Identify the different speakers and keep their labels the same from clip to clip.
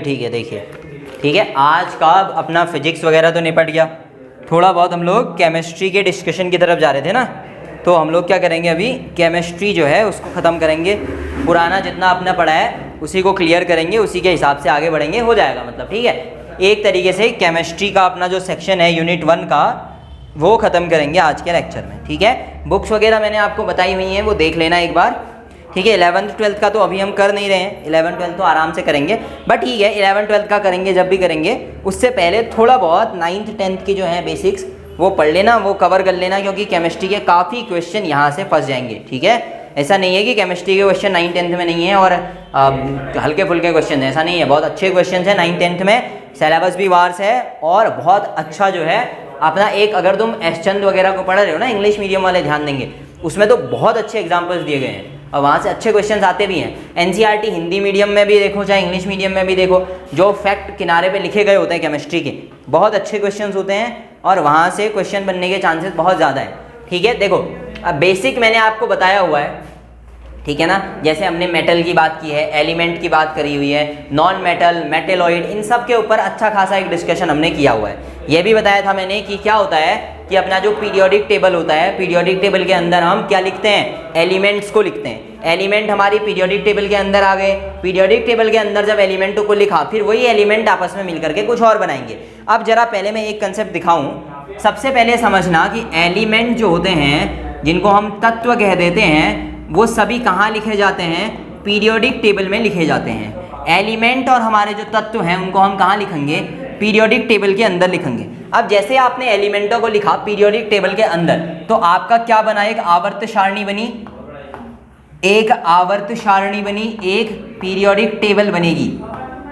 Speaker 1: ठीक है। देखिए ठीक है, आज का अपना फिजिक्स वगैरह तो निपट गया, थोड़ा बहुत हम लोग केमिस्ट्री के डिस्कशन की तरफ जा रहे थे ना, तो हम लोग क्या करेंगे अभी केमिस्ट्री जो है उसको ख़त्म करेंगे, पुराना जितना आपने पढ़ा है उसी को क्लियर करेंगे, उसी के हिसाब से आगे बढ़ेंगे, हो जाएगा मतलब। ठीक है, एक तरीके से केमिस्ट्री का अपना जो सेक्शन है यूनिट 1 का वो ख़त्म करेंगे आज के लेक्चर में। ठीक है, बुक्स वगैरह मैंने आपको बताई हुई हैं, वो देख लेना एक बार। ठीक है, 11th 12th का तो अभी हम कर नहीं रहे हैं, 11th 12th तो आराम से करेंगे, बट ठीक है 11th 12th का करेंगे जब भी करेंगे, उससे पहले थोड़ा बहुत 9th 10th की जो है बेसिक्स वो पढ़ लेना, वो कवर कर लेना, क्योंकि केमिस्ट्री के काफ़ी क्वेश्चन यहाँ से फंस जाएंगे। ठीक है, ऐसा नहीं है कि केमिस्ट्री के क्वेश्चन 9th 10th में नहीं है और हल्के फुल्के क्वेश्चन है, ऐसा नहीं है, बहुत अच्छे क्वेश्चन हैं 9th 10th में, सिलेबस भी वार्स है और बहुत अच्छा जो है अपना एक, अगर तुम एस चंद वगैरह को पढ़ रहे हो ना, इंग्लिश मीडियम वाले ध्यान देंगे, उसमें तो बहुत अच्छे एग्जाम्पल्स दिए गए हैं और वहाँ से अच्छे क्वेश्चंस आते भी हैं। एनसीईआरटी हिंदी मीडियम में भी देखो चाहे इंग्लिश मीडियम में भी देखो, जो फैक्ट किनारे पे लिखे गए होते हैं केमिस्ट्री के, बहुत अच्छे क्वेश्चंस होते हैं और वहाँ से क्वेश्चन बनने के चांसेस बहुत ज़्यादा है। ठीक है, देखो अब बेसिक मैंने आपको बताया हुआ है, ठीक है ना, जैसे हमने मेटल की बात की है, एलिमेंट की बात करी हुई है, नॉन मेटल, मेटेलॉइड, इन सब के ऊपर अच्छा खासा एक डिस्कशन हमने किया हुआ है। यह भी बताया था मैंने कि क्या होता है कि अपना जो पीरियोडिक टेबल होता है, पीरियोडिक टेबल के अंदर हम क्या लिखते हैं, एलिमेंट्स को लिखते हैं। एलिमेंट हमारी पीरियोडिक टेबल के अंदर आ गए, पीरियोडिक टेबल के अंदर जब एलिमेंटों को लिखा, फिर वही एलिमेंट आपस में मिलकर के कुछ और बनाएंगे। अब जरा पहले मैं एक कंसेप्ट दिखाऊं, सबसे पहले समझना कि एलिमेंट जो होते हैं, जिनको हम तत्व कह देते हैं, वो सभी कहाँ लिखे जाते हैं, पीरियोडिक टेबल में लिखे जाते हैं। एलिमेंट और हमारे जो तत्व हैं उनको हम कहाँ लिखेंगे, पीरियोडिक टेबल के अंदर लिखेंगे। अब जैसे आपने एलिमेंटों को लिखा पीरियोडिक टेबल के अंदर, तो आपका क्या बना, एक आवर्त सारणी बनी, एक आवर्त सारणी बनी, एक पीरियोडिक टेबल बनेगी।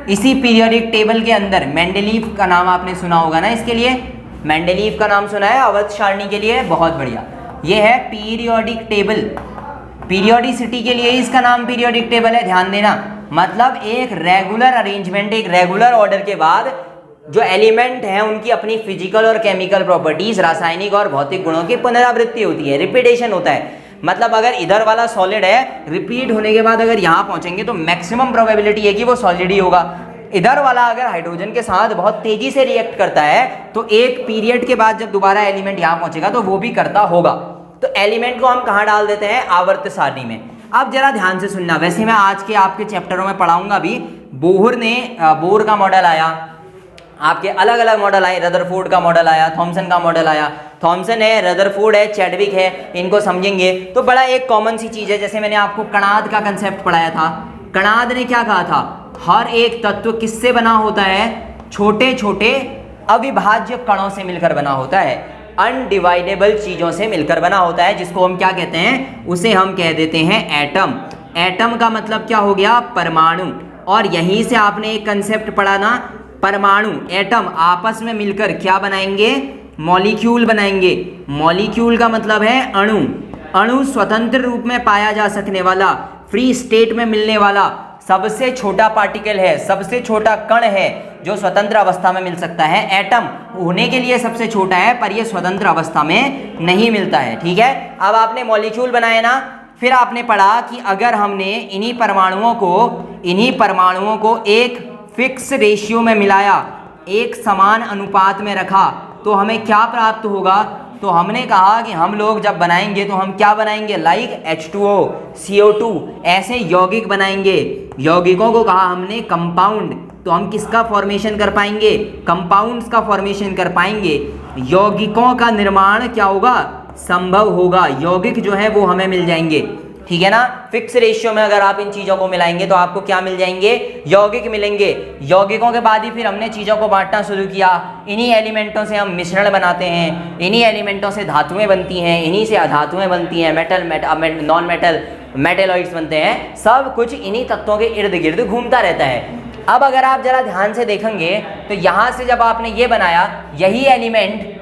Speaker 1: इसी पीरियोडिक टेबल के अंदर मेंडलीव का नाम आपने सुना होगा ना, इसके लिए मेंडलीव का नाम सुना है आवर्त सारणी के लिए, बहुत बढ़िया। ये है पीरियोडिक टेबल, पीरियोडिसिटी के लिए इसका नाम पीरियोडिक टेबल है, ध्यान देना। मतलब एक रेगुलर अरेंजमेंट, एक रेगुलर ऑर्डर के बाद जो एलिमेंट हैं उनकी अपनी फिजिकल और केमिकल प्रॉपर्टीज, रासायनिक और भौतिक गुणों की पुनरावृत्ति होती है, रिपीटेशन होता है। मतलब अगर इधर वाला सॉलिड है, रिपीट होने के बाद अगर यहाँ पहुंचेंगे तो मैक्सिमम प्रोबेबिलिटी है कि वो सॉलिड ही होगा। इधर वाला अगर हाइड्रोजन के साथ बहुत तेजी से रिएक्ट करता है तो एक पीरियड के बाद जब दोबारा एलिमेंट यहाँ पहुंचेगा तो वो भी करता होगा। तो एलिमेंट को हम कहाँ डाल देते हैं, आवर्त सारणी में। अब जरा ध्यान से सुनना, वैसे मैं आज के आपके चैप्टरों में पढ़ाऊंगा भी। बोर का मॉडल आया, आपके अलग अलग मॉडल आए, रदरफोर्ड का मॉडल आया, थॉमसन का मॉडल आया, थॉमसन है, रदरफोर्ड है, चैडविक है, इनको समझेंगे तो बड़ा एक कॉमन सी चीज़ है। जैसे मैंने आपको कणाद का कंसेप्ट पढ़ाया था, कणाद ने क्या कहा था, हर एक तत्व किससे बना होता है, छोटे छोटे अविभाज्य कणों से मिलकर बना होता है, अनडिवाइडेबल चीज़ों से मिलकर बना होता है, जिसको हम क्या कहते हैं, उसे हम कह देते हैं एटम। एटम का मतलब क्या हो गया, परमाणु। और यहीं से आपने एक कंसेप्ट पढ़ा ना, परमाणु, एटम आपस में मिलकर क्या बनाएंगे, मॉलिक्यूल बनाएंगे। मॉलिक्यूल का मतलब है अणु। अणु स्वतंत्र रूप में पाया जा सकने वाला, फ्री स्टेट में मिलने वाला सबसे छोटा पार्टिकल है, सबसे छोटा कण है जो स्वतंत्र अवस्था में मिल सकता है। एटम होने के लिए सबसे छोटा है, पर यह स्वतंत्र अवस्था में नहीं मिलता है। ठीक है, अब आपने मॉलिक्यूल बनाए ना, फिर आपने पढ़ा कि अगर हमने इन्हीं परमाणुओं को एक फिक्स रेशियो में मिलाया, एक समान अनुपात में रखा, तो हमें क्या प्राप्त होगा। तो हमने कहा कि हम लोग जब बनाएंगे तो हम क्या बनाएंगे, लाइक H2O, CO2, ऐसे यौगिक बनाएंगे। यौगिकों को कहा हमने कंपाउंड, तो हम किसका फॉर्मेशन कर पाएंगे, कंपाउंड्स का फॉर्मेशन कर पाएंगे। यौगिकों का निर्माण क्या होगा, संभव होगा, यौगिक जो है वो हमें मिल जाएंगे। ठीक है ना, फिक्स रेशियो में अगर आप इन चीज़ों को मिलाएंगे तो आपको क्या मिल जाएंगे, यौगिक मिलेंगे। यौगिकों के बाद ही फिर हमने चीज़ों को बांटना शुरू किया। इन्हीं एलिमेंटों से हम मिश्रण बनाते हैं, इन्हीं एलिमेंटों से धातुएं बनती हैं, इन्हीं से अधातुएं बनती हैं, नॉन मेटल, मेटेलॉइड्स बनते हैं। सब कुछ इन्हीं तत्वों के इर्द गिर्द घूमता रहता है। अब अगर आप जरा ध्यान से देखेंगे तो यहाँ से जब आपने ये बनाया, यही एलिमेंट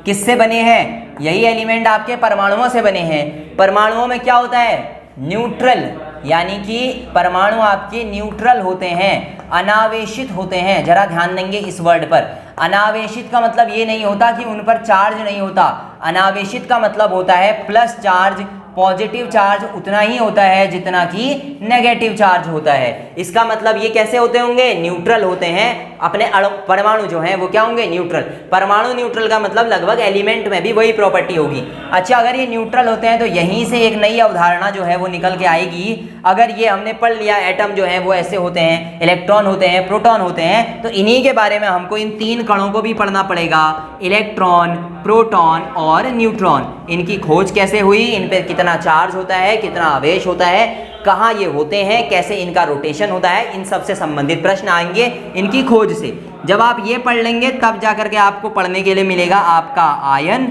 Speaker 1: किससे बने हैं, यही एलिमेंट आपके परमाणुओं से बने हैं। परमाणुओं में क्या होता है, न्यूट्रल, यानी कि परमाणु आपके न्यूट्रल होते हैं, अनावेशित होते हैं। जरा ध्यान देंगे इस वर्ड पर। अनावेशित का मतलब ये नहीं होता कि उन पर चार्ज नहीं होता, अनावेशित का मतलब होता है प्लस चार्ज पॉजिटिव चार्ज उतना ही होता है जितना कि नेगेटिव चार्ज होता है। इसका मतलब ये कैसे होते होंगे, न्यूट्रल होते हैं। अपने परमाणु जो हैं वो क्या होंगे, न्यूट्रल। परमाणु न्यूट्रल का मतलब लगभग एलिमेंट में भी वही प्रॉपर्टी होगी। अच्छा, अगर ये न्यूट्रल होते हैं तो यहीं से एक नई अवधारणा जो है वो निकल के आएगी। अगर ये हमने पढ़ लिया एटम जो है वो ऐसे होते हैं, इलेक्ट्रॉन होते हैं, प्रोटॉन होते हैं, तो इन्हीं के बारे में हमको इन 3 कणों को भी पढ़ना पड़ेगा, इलेक्ट्रॉन, प्रोटॉन और न्यूट्रॉन। इनकी खोज कैसे हुई, इन पर कितना चार्ज होता है, कितना आवेश होता है, कहाँ ये होते हैं, कैसे इनका रोटेशन होता है, इन सब से संबंधित प्रश्न आएंगे इनकी खोज से। जब आप ये पढ़ लेंगे तब जाकर के आपको पढ़ने के लिए मिलेगा आपका आयन,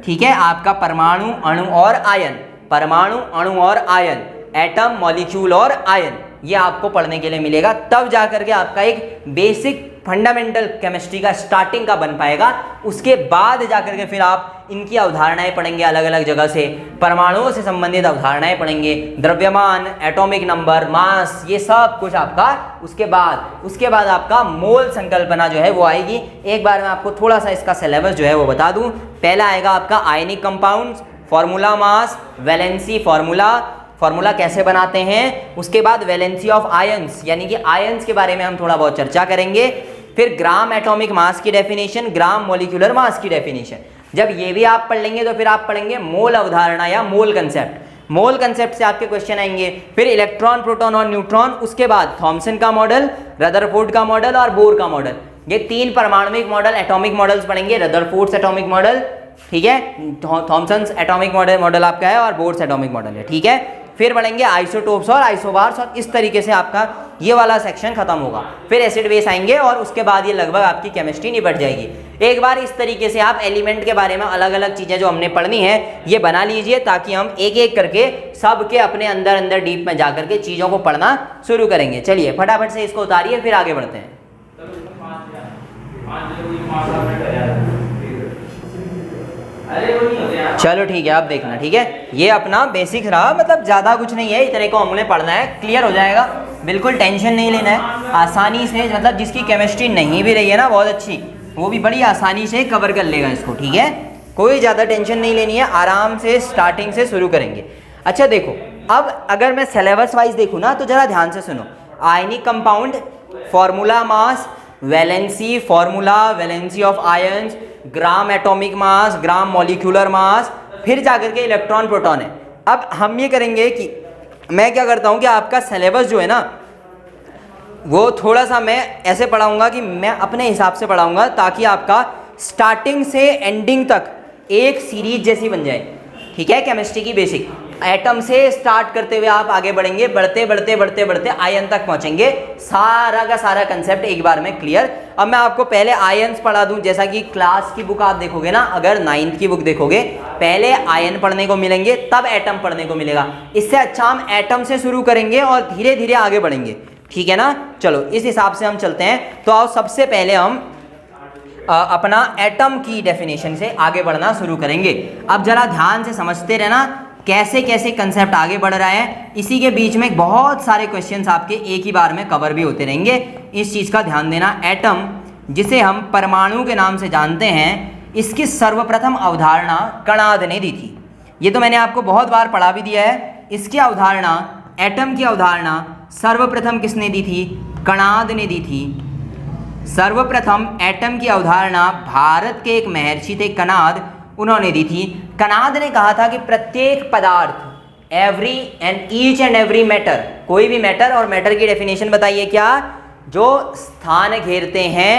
Speaker 1: ठीक है, आपका परमाणु, अणु और आयन, परमाणु, अणु और आयन, एटम, मॉलिक्यूल और आयन, ये आपको पढ़ने के लिए मिलेगा। तब जाकर के आपका एक बेसिक फंडामेंटल केमिस्ट्री का स्टार्टिंग का बन पाएगा। उसके बाद जाकर के फिर आप इनकी अवधारणाएं पढ़ेंगे, अलग अलग जगह से परमाणुओं से संबंधित अवधारणाएं पढ़ेंगे, द्रव्यमान, एटॉमिक नंबर, मास, ये सब कुछ आपका उसके बाद आपका मोल संकल्पना जो है वो आएगी। एक बार मैं आपको थोड़ा सा इसका सिलेबस जो है वो बता दूं। पहला आएगा आपका ionic compounds, formula mass, valency formula कैसे बनाते हैं, उसके बाद वैलेंसी ऑफ आयंस, यानी कि आयंस के बारे में हम थोड़ा बहुत चर्चा करेंगे। फिर ग्राम एटॉमिक मास की डेफिनेशन, ग्राम मॉलिक्यूलर मास की डेफिनेशन। जब ये भी आप पढ़ लेंगे तो फिर आप पढ़ेंगे मोल अवधारणा या मोल कंसेप्ट। मोल कंसेप्ट से आपके क्वेश्चन आएंगे। फिर इलेक्ट्रॉन, प्रोटॉन और न्यूट्रॉन, उसके बाद थॉमसन का मॉडल, रदरफोर्ड का मॉडल और बोर का मॉडल। ये 3 परमाणुिक मॉडल, एटॉमिक मॉडल्स पढ़ेंगे। रदरफोर्ड्स एटॉमिक मॉडल, ठीक है, थॉमसन्स एटॉमिक मॉडल आपका है और बोर्स एटॉमिक मॉडल है, ठीक है। फिर बढ़ेंगे आइसोटोप्स और आइसोबार्स, और इस तरीके से आपका ये वाला सेक्शन खत्म होगा। फिर एसिड बेस आएंगे और उसके बाद ये लगभग आपकी केमिस्ट्री निपट जाएगी। एक बार इस तरीके से आप एलिमेंट के बारे में अलग अलग चीज़ें जो हमने पढ़नी है ये बना लीजिए, ताकि हम एक एक करके सबके अपने अंदर डीप में जाकर के चीज़ों को पढ़ना शुरू करेंगे। चलिए फटाफट से इसको उतारिए, फिर आगे बढ़ते हैं। चलो ठीक है, आप देखना, ठीक है, ये अपना बेसिक रहा, मतलब ज़्यादा कुछ नहीं है, इतने को हमने पढ़ना है, क्लियर हो जाएगा, बिल्कुल टेंशन नहीं लेना है। आसानी से, मतलब जिसकी केमिस्ट्री नहीं भी रही है ना बहुत अच्छी, वो भी बड़ी आसानी से कवर कर लेगा इसको, ठीक है, कोई ज़्यादा टेंशन नहीं लेनी है, आराम से स्टार्टिंग से शुरू करेंगे। अच्छा देखो, अब अगर मैं सिलेबस वाइज देखूँ ना तो ज़रा ध्यान से सुनो। Ionic compound, formula mass, valency formula, valency of ions, gram atomic mass, gram molecular mass, फिर जाकर के इलेक्ट्रॉन प्रोटॉन है। अब हम ये करेंगे कि मैं क्या करता हूँ कि आपका सिलेबस जो है ना वो थोड़ा सा मैं ऐसे पढ़ाऊँगा कि मैं अपने हिसाब से पढ़ाऊँगा, ताकि आपका स्टार्टिंग से एंडिंग तक एक सीरीज जैसी बन जाए, ठीक है। केमिस्ट्री की बेसिक एटम से स्टार्ट करते हुए आप आगे बढ़ेंगे, बढ़ते बढ़ते बढ़ते बढ़ते आयन तक पहुंचेंगे, सारा का सारा कंसेप्ट एक बार में क्लियर। अब मैं आपको पहले आयन्स पढ़ा दूं, जैसा कि क्लास की बुक आप देखोगे ना, अगर 9th की बुक देखोगे, पहले आयन पढ़ने को मिलेंगे तब एटम पढ़ने को मिलेगा। इससे अच्छा हम एटम से शुरू करेंगे और धीरे धीरे आगे बढ़ेंगे, ठीक है ना। चलो इस हिसाब से हम चलते हैं। तो आओ सबसे पहले हम अपना एटम की डेफिनेशन से आगे बढ़ना शुरू करेंगे। अब जरा ध्यान से समझते रहना कैसे कैसे कंसेप्ट आगे बढ़ रहा है। इसी के बीच में बहुत सारे क्वेश्चंस आपके एक ही बार में कवर भी होते रहेंगे, इस चीज़ का ध्यान देना। एटम, जिसे हम परमाणु के नाम से जानते हैं, इसकी सर्वप्रथम अवधारणा कणाद ने दी थी। ये तो मैंने आपको बहुत बार पढ़ा भी दिया है। इसकी अवधारणा, एटम की अवधारणा सर्वप्रथम किसने दी थी? कणाद ने दी थी। सर्वप्रथम एटम की अवधारणा भारत के एक महर्षि थे कणाद, उन्होंने दी थी। कणाद ने कहा था कि प्रत्येक पदार्थ, every and each and every matter, कोई भी मैटर, और मैटर की डेफिनेशन बताइए क्या? जो स्थान घेरते हैं,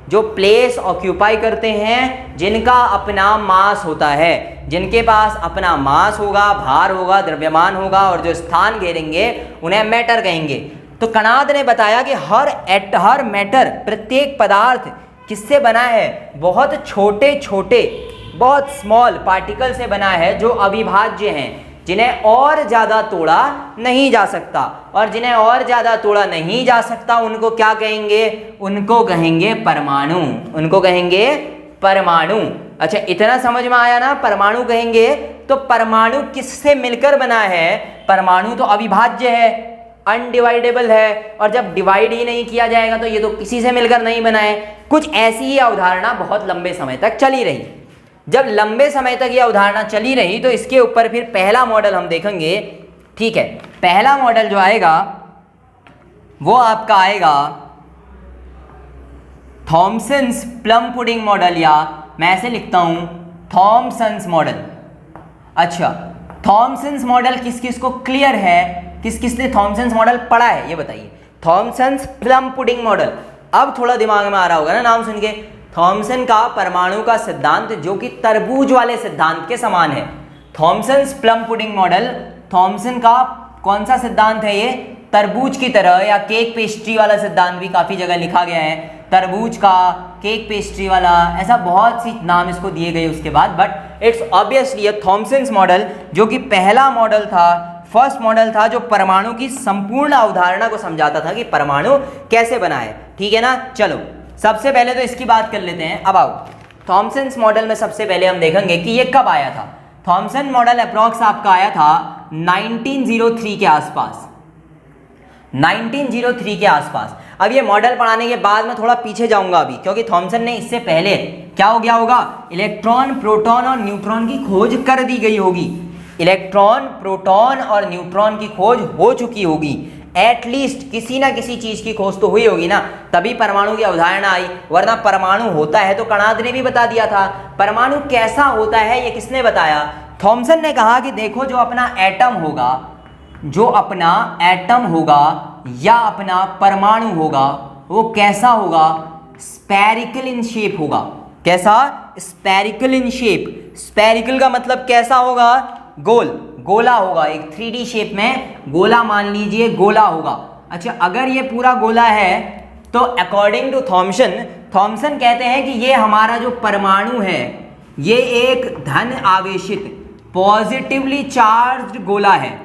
Speaker 1: जो प्लेस ऑक्यूपाई करते हैं, जिनका अपना मास होता है, जिनके पास अपना मास होगा, भार होगा, द्रव्यमान होगा, और जो स्थान घेरेंगे उन्हें मैटर कहेंगे। तो कणाद ने बताया कि हर मैटर, प्रत्येक पदार्थ किससे बना है? बहुत छोटे छोटे, बहुत स्मॉल पार्टिकल से बना है, जो अविभाज्य हैं, जिन्हें और ज़्यादा तोड़ा नहीं जा सकता। और जिन्हें और ज़्यादा तोड़ा नहीं जा सकता उनको क्या कहेंगे? उनको कहेंगे परमाणु। उनको कहेंगे परमाणु। अच्छा, इतना समझ में आया ना? परमाणु कहेंगे। तो परमाणु किससे मिलकर बना है? परमाणु तो अविभाज्य है, अनडिवाइडेबल है, और जब डिवाइड ही नहीं किया जाएगा तो ये तो किसी से मिलकर नहीं बना है। कुछ ऐसी ही अवधारणा बहुत लंबे समय तक चली रही, जब लंबे समय तक ये अवधारणा चली रही तो इसके ऊपर फिर पहला मॉडल हम देखेंगे। ठीक है, पहला मॉडल जो आएगा वो आपका आएगा थॉमसन्स प्लम पुडिंग मॉडल, या मैं ऐसे लिखता हूं थॉमसन्स मॉडल। अच्छा, थॉमसन्स मॉडल किस किस को क्लियर है, किस किस ने थॉमसन्स मॉडल पढ़ा है ये बताइए। थॉमसन्स प्लम पुडिंग मॉडल, अब थोड़ा दिमाग में आ रहा होगा ना नाम सुन के। थॉमसन का परमाणु का सिद्धांत जो कि तरबूज वाले सिद्धांत के समान है। Thomson's plum pudding model, Thomson का कौन सा सिद्धांत है ये, तरबूज की तरह, या केक पेस्ट्री वाला सिद्धांत भी काफ़ी जगह लिखा गया है, तरबूज का, केक पेस्ट्री वाला, ऐसा बहुत सी नाम इसको दिए गए उसके बाद। But it's obviously a Thomson's model, जो कि पहला मॉडल था, फर्स्ट मॉडल था, जो परमाणु की संपूर्ण अवधारणा को समझाता था कि परमाणु कैसे बना है। ठीक है ना। चलो सबसे पहले तो इसकी बात कर लेते हैं। अब आओ, थॉमसन्स मॉडल में सबसे पहले हम देखेंगे कि ये कब आया था। थॉमसन मॉडल अप्रॉक्स आपका आया था 1903 के आसपास, 1903 के आसपास। अब ये मॉडल पढ़ाने के बाद मैं थोड़ा पीछे जाऊंगा अभी, क्योंकि थॉमसन ने इससे पहले क्या हो गया होगा, इलेक्ट्रॉन, प्रोटॉन और न्यूट्रॉन की खोज कर दी गई होगी। इलेक्ट्रॉन, प्रोटॉन और न्यूट्रॉन की खोज हो चुकी होगी। एटलीस्ट किसी ना किसी चीज की खोज तो हुई होगी ना, तभी परमाणु की अवधारणा आई। वरना परमाणु होता है तो कणाद ने भी बता दिया था। परमाणु कैसा होता है ये किसने बताया, थॉमसन ने कहा कि देखो जो अपना एटम होगा, जो अपना एटम होगा या अपना परमाणु होगा वो कैसा होगा, स्फेरिकल इन शेप होगा। कैसा, स्फेरिकल इन शेप। स्फेरिकल का मतलब कैसा होगा, गोल, गोला होगा, एक 3D शेप में गोला मान लीजिए, गोला होगा। अच्छा, अगर ये पूरा गोला है तो अकॉर्डिंग टू थॉमसन, थॉमसन कहते हैं कि ये हमारा जो परमाणु है ये एक धन आवेशित, पॉजिटिवली चार्ज्ड गोला है,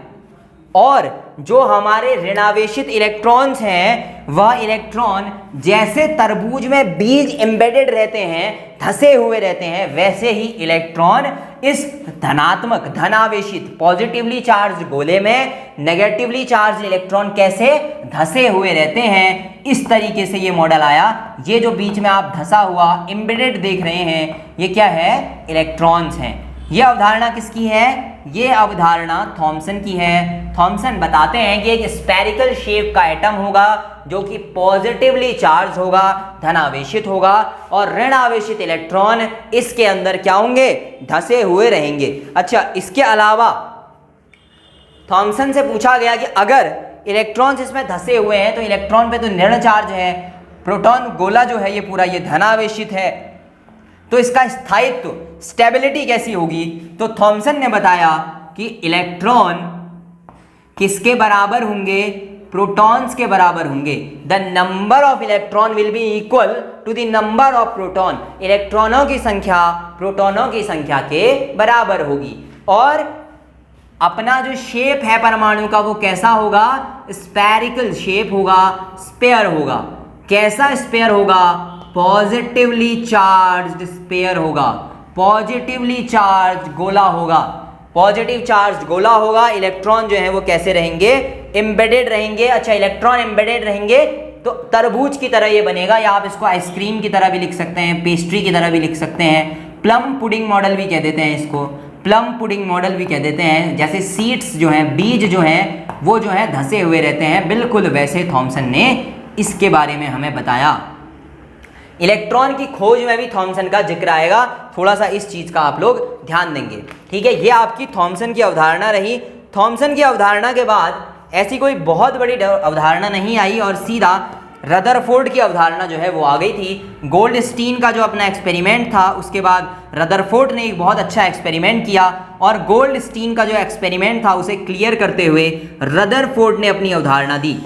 Speaker 1: और जो हमारे ऋणावेशित इलेक्ट्रॉन्स हैं वह इलेक्ट्रॉन जैसे तरबूज में बीज एम्बेडेड रहते हैं, धसे हुए रहते हैं, वैसे ही इलेक्ट्रॉन इस धनात्मक, धनावेशित, पॉजिटिवली चार्ज गोले में नेगेटिवली चार्ज इलेक्ट्रॉन कैसे धसे हुए रहते हैं। इस तरीके से ये मॉडल आया। ये जो बीच में आप धसा हुआ एम्बेडेड देख रहे हैं ये क्या है, इलेक्ट्रॉन्स हैं। ये अवधारणा किसकी है, ये अवधारणा थॉमसन की है। थॉमसन बताते हैं कि एक स्फेरिकल शेप का एटम होगा जो कि पॉजिटिवली चार्ज होगा, धनावेशित होगा, और ऋण आवेशित इलेक्ट्रॉन इसके अंदर क्या होंगे, धसे हुए रहेंगे। अच्छा, इसके अलावा थॉमसन से पूछा गया कि अगर इलेक्ट्रॉन्स इसमें धसे हुए हैं तो इलेक्ट्रॉन पे तो ऋण चार्ज है, प्रोटॉन गोला जो है ये पूरा ये धनावेशित है, तो इसका स्थायित्व, स्टेबिलिटी कैसी होगी। तो थॉमसन ने बताया कि इलेक्ट्रॉन किसके बराबर होंगे, प्रोटॉन्स के बराबर होंगे। The number of electron will be equal to the number of proton. इलेक्ट्रॉनों की संख्या प्रोटॉनों की संख्या के बराबर होगी। और अपना जो शेप है परमाणु का वो कैसा होगा, स्फेरिकल शेप होगा, स्फीयर होगा। कैसा स्फीयर होगा, पॉजिटिवली चार्ज्ड स्फीयर होगा, पॉजिटिवली चार्ज गोला होगा, पॉजिटिव चार्ज गोला होगा। इलेक्ट्रॉन जो है वो कैसे रहेंगे, एम्बेडेड रहेंगे। अच्छा, इलेक्ट्रॉन एम्बेडेड रहेंगे तो तरबूज की तरह ये बनेगा, या आप इसको आइसक्रीम की तरह भी लिख सकते हैं, पेस्ट्री की तरह भी लिख सकते हैं, प्लम पुडिंग मॉडल भी कह देते हैं इसको, प्लम पुडिंग मॉडल भी कह देते हैं। जैसे सीड्स जो हैं, बीज जो हैं वो जो है धसे हुए रहते हैं, बिल्कुल वैसे थॉमसन ने इसके बारे में हमें बताया। इलेक्ट्रॉन की खोज में भी थॉमसन का जिक्र आएगा, थोड़ा सा इस चीज़ का आप लोग ध्यान देंगे। ठीक है, ये आपकी थॉमसन की अवधारणा रही। थॉमसन की अवधारणा के बाद ऐसी कोई बहुत बड़ी अवधारणा नहीं आई और सीधा रदरफोर्ड की अवधारणा जो है वो आ गई थी। गोल्डस्टीन का जो अपना एक्सपेरिमेंट था उसके बाद रदरफोर्ड ने एक बहुत अच्छा एक्सपेरिमेंट किया, और गोल्डस्टीन का जो एक्सपेरिमेंट था उसे क्लियर करते हुए रदरफोर्ड ने अपनी अवधारणा दी।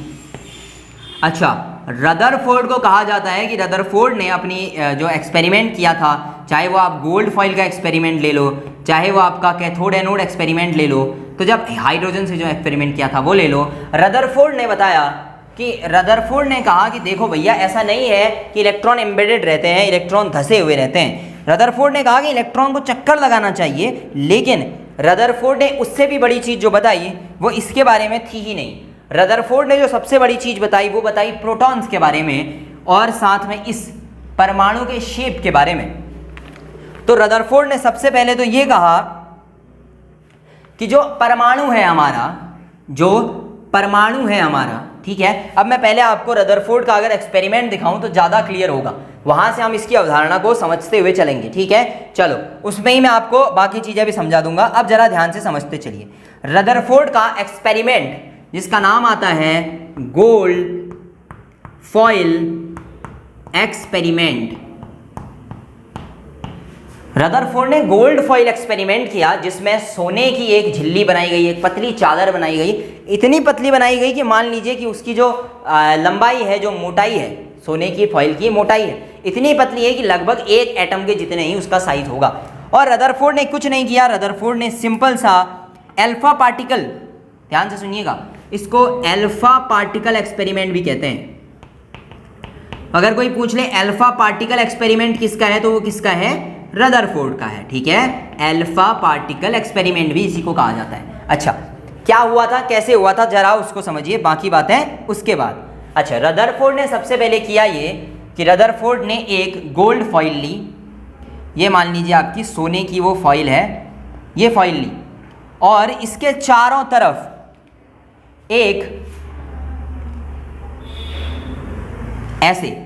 Speaker 1: अच्छा, रदरफोर्ड को कहा जाता है कि रदरफोर्ड ने अपनी जो एक्सपेरिमेंट किया था, चाहे वो आप गोल्ड फॉइल का एक्सपेरिमेंट ले लो, चाहे वो आपका कैथोड एनोड एक्सपेरिमेंट ले लो, तो जब हाइड्रोजन से जो एक्सपेरिमेंट किया था वो ले लो, रदरफोर्ड ने बताया कि रदरफोर्ड ने कहा कि देखो भैया ऐसा नहीं है कि इलेक्ट्रॉन एम्बेडेड रहते हैं, इलेक्ट्रॉन धसे हुए रहते हैं। रदरफोर्ड ने कहा कि इलेक्ट्रॉन को चक्कर लगाना चाहिए, लेकिन रदरफोर्ड ने उससे भी बड़ी चीज़ जो बताई वो इसके बारे में थी ही नहीं। रदरफोर्ड ने जो सबसे बड़ी चीज़ बताई वो बताई प्रोटॉन्स के बारे में और साथ में इस परमाणु के शेप के बारे में। तो रदरफोर्ड ने सबसे पहले तो ये कहा कि जो परमाणु है हमारा, ठीक है। अब मैं पहले आपको रदरफोर्ड का अगर एक्सपेरिमेंट दिखाऊं तो ज़्यादा क्लियर होगा, वहां से हम इसकी अवधारणा को समझते हुए चलेंगे, ठीक है। चलो उसमें ही मैं आपको बाकी चीज़ें भी समझा दूंगा। अब जरा ध्यान से समझते चलिए। रदरफोर्ड का एक्सपेरिमेंट जिसका नाम आता है गोल्ड फॉइल एक्सपेरिमेंट, रदरफोर्ड ने गोल्ड फॉइल एक्सपेरिमेंट किया जिसमें सोने की एक झिल्ली बनाई गई, एक पतली चादर बनाई गई, इतनी पतली बनाई गई कि मान लीजिए कि उसकी जो लंबाई है, जो मोटाई है, सोने की फॉइल की मोटाई है, इतनी पतली है कि लगभग एक एटम के जितने ही उसका साइज होगा। और रदरफोर्ड ने कुछ नहीं किया, रदरफोर्ड ने सिंपल सा अल्फा पार्टिकल, ध्यान से सुनिएगा, इसको अल्फा पार्टिकल एक्सपेरिमेंट भी कहते हैं। अगर कोई पूछ ले अल्फा पार्टिकल एक्सपेरिमेंट किसका है तो वो किसका है, रदरफोर्ड का है, ठीक है। अल्फा पार्टिकल एक्सपेरिमेंट भी इसी को कहा जाता है। अच्छा, क्या हुआ था, कैसे हुआ था, जरा उसको समझिए, बाकी बातें उसके बाद। अच्छा, रदरफोर्ड ने सबसे पहले किया ये कि रदरफोर्ड ने एक गोल्ड फॉइल ली, ये मान लीजिए आपकी सोने की वो फॉइल है, ये फॉइल ली, और इसके चारों तरफ एक ऐसे,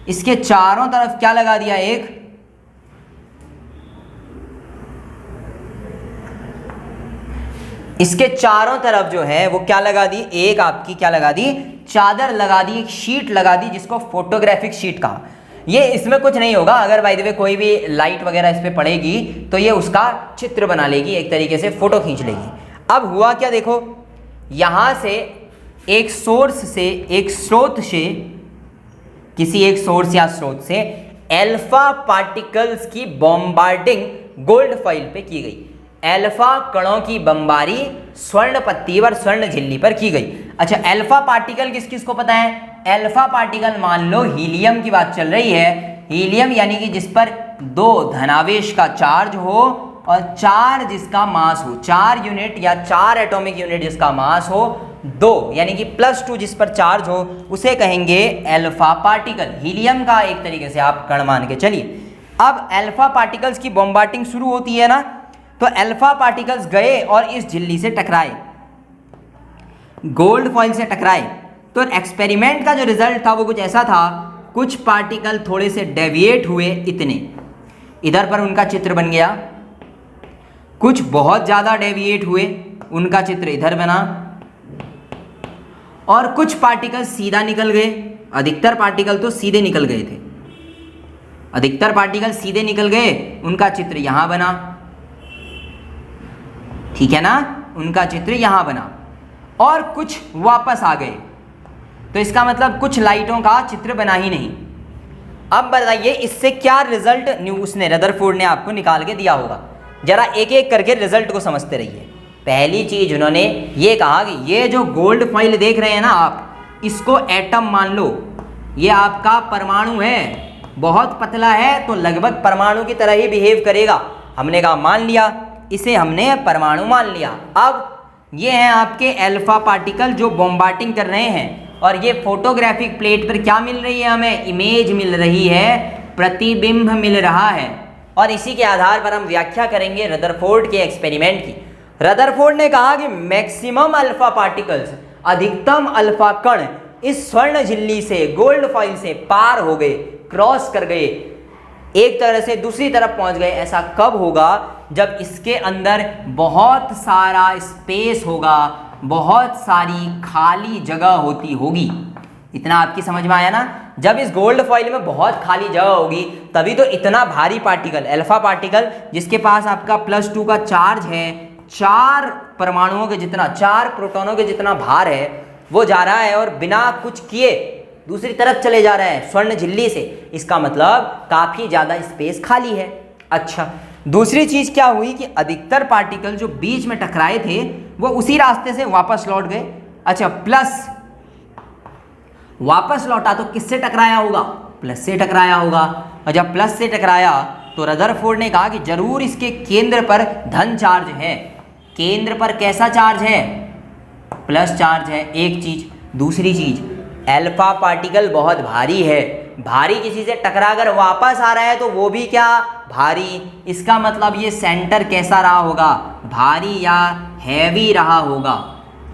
Speaker 1: इसके चारों तरफ क्या लगा दिया, एक इसके चारों तरफ जो है वो क्या लगा दी, एक आपकी क्या लगा दी, चादर लगा दी, एक शीट लगा दी जिसको फोटोग्राफिक शीट कहा। ये इसमें कुछ नहीं होगा, अगर बाय द वे कोई भी लाइट वगैरह इस पे पड़ेगी तो ये उसका चित्र बना लेगी, एक तरीके से फोटो खींच लेगी। अब हुआ क्या, देखो यहां से एक सोर्स से, एक स्रोत से, किसी एक सोर्स या स्रोत से अल्फा पार्टिकल्स की बॉम्बार्डिंग गोल्ड फॉइल पे की गई। अल्फा कणों की बमबारी स्वर्ण पत्ती पर, स्वर्ण झिल्ली पर की गई। अच्छा, अल्फा पार्टिकल किस किस को पता है, अल्फा पार्टिकल मान लो हीलियम की बात चल रही है, हीलियम यानी कि जिस पर 2 धनावेश का चार्ज हो और 4 जिसका मास हो, 4 यूनिट या 4 एटॉमिक यूनिट जिसका मास हो 2, यानी कि +2 जिस पर चार्ज हो, उसे कहेंगे अल्फा पार्टिकल। हीलियम का एक तरीके से आप कण मान के चलिए। अब अल्फा पार्टिकल्स की बॉम्बार्डिंग शुरू होती है ना, तो अल्फा पार्टिकल्स गए और इस झिल्ली से टकराए, गोल्ड फॉइल से टकराए। तो एक्सपेरिमेंट का जो रिजल्ट था वो कुछ ऐसा था, कुछ पार्टिकल थोड़े से डेविएट हुए, इतने इधर पर उनका चित्र बन गया, कुछ बहुत ज़्यादा डेविएट हुए, उनका चित्र इधर बना, और कुछ पार्टिकल सीधा निकल गए। अधिकतर पार्टिकल तो सीधे निकल गए थे, अधिकतर पार्टिकल सीधे निकल गए, उनका चित्र यहां बना, ठीक है ना, उनका चित्र यहां बना, और कुछ वापस आ गए। तो इसका मतलब कुछ लाइटों का चित्र बना ही नहीं। अब बताइए इससे क्या रिजल्ट उसने, रदरफोर्ड ने आपको निकाल के दिया होगा। जरा एक एक करके रिजल्ट को समझते रहिए। पहली चीज उन्होंने ये कहा कि ये जो गोल्ड फॉइल देख रहे हैं ना आप, इसको एटम मान लो, ये आपका परमाणु है, बहुत पतला है तो लगभग परमाणु की तरह ही बिहेव करेगा। हमने कहा मान लिया, इसे हमने परमाणु मान लिया। अब ये हैं आपके अल्फा पार्टिकल जो बॉम्बार्डिंग कर रहे हैं, और ये फोटोग्राफिक प्लेट पर क्या मिल रही है, हमें इमेज मिल रही है, प्रतिबिंब मिल रहा है। और इसी के आधार पर हम व्याख्या करेंगे रदरफोर्ड के एक्सपेरिमेंट की। रदरफोर्ड ने कहा कि मैक्सिमम अल्फा पार्टिकल्स, अधिकतम अल्फा कण इस स्वर्ण झिल्ली से, गोल्ड फॉइल से पार हो गए, क्रॉस कर गए, एक तरह से दूसरी तरफ पहुंच गए। ऐसा कब होगा, जब इसके अंदर बहुत सारा स्पेस होगा, बहुत सारी खाली जगह होती होगी। इतना आपकी समझ में आया ना, जब इस गोल्ड फॉइल में बहुत खाली जगह होगी तभी तो इतना भारी पार्टिकल, अल्फा पार्टिकल जिसके पास आपका +2 का चार्ज है, 4 परमाणुओं के जितना, 4 प्रोटॉनों के जितना भार है, वो जा रहा है और बिना कुछ किए दूसरी तरफ चले जा रहे हैं स्वर्ण झिल्ली से। इसका मतलब काफी ज्यादा स्पेस खाली है। अच्छा, दूसरी चीज क्या हुई कि अधिकतर पार्टिकल जो बीच में टकराए थे वो उसी रास्ते से वापस लौट गए। अच्छा, प्लस वापस लौटा तो किससे टकराया होगा, प्लस से टकराया होगा। और जब प्लस से टकराया तो रदरफोर्ड ने कहा कि जरूर इसके केंद्र पर धन चार्ज है। केंद्र पर कैसा चार्ज है, प्लस चार्ज है, एक चीज। दूसरी चीज, अल्फा पार्टिकल बहुत भारी है, भारी किसी से टकराकर वापस आ रहा है तो वो भी क्या, भारी। इसका मतलब ये सेंटर कैसा रहा होगा, भारी या हैवी रहा होगा।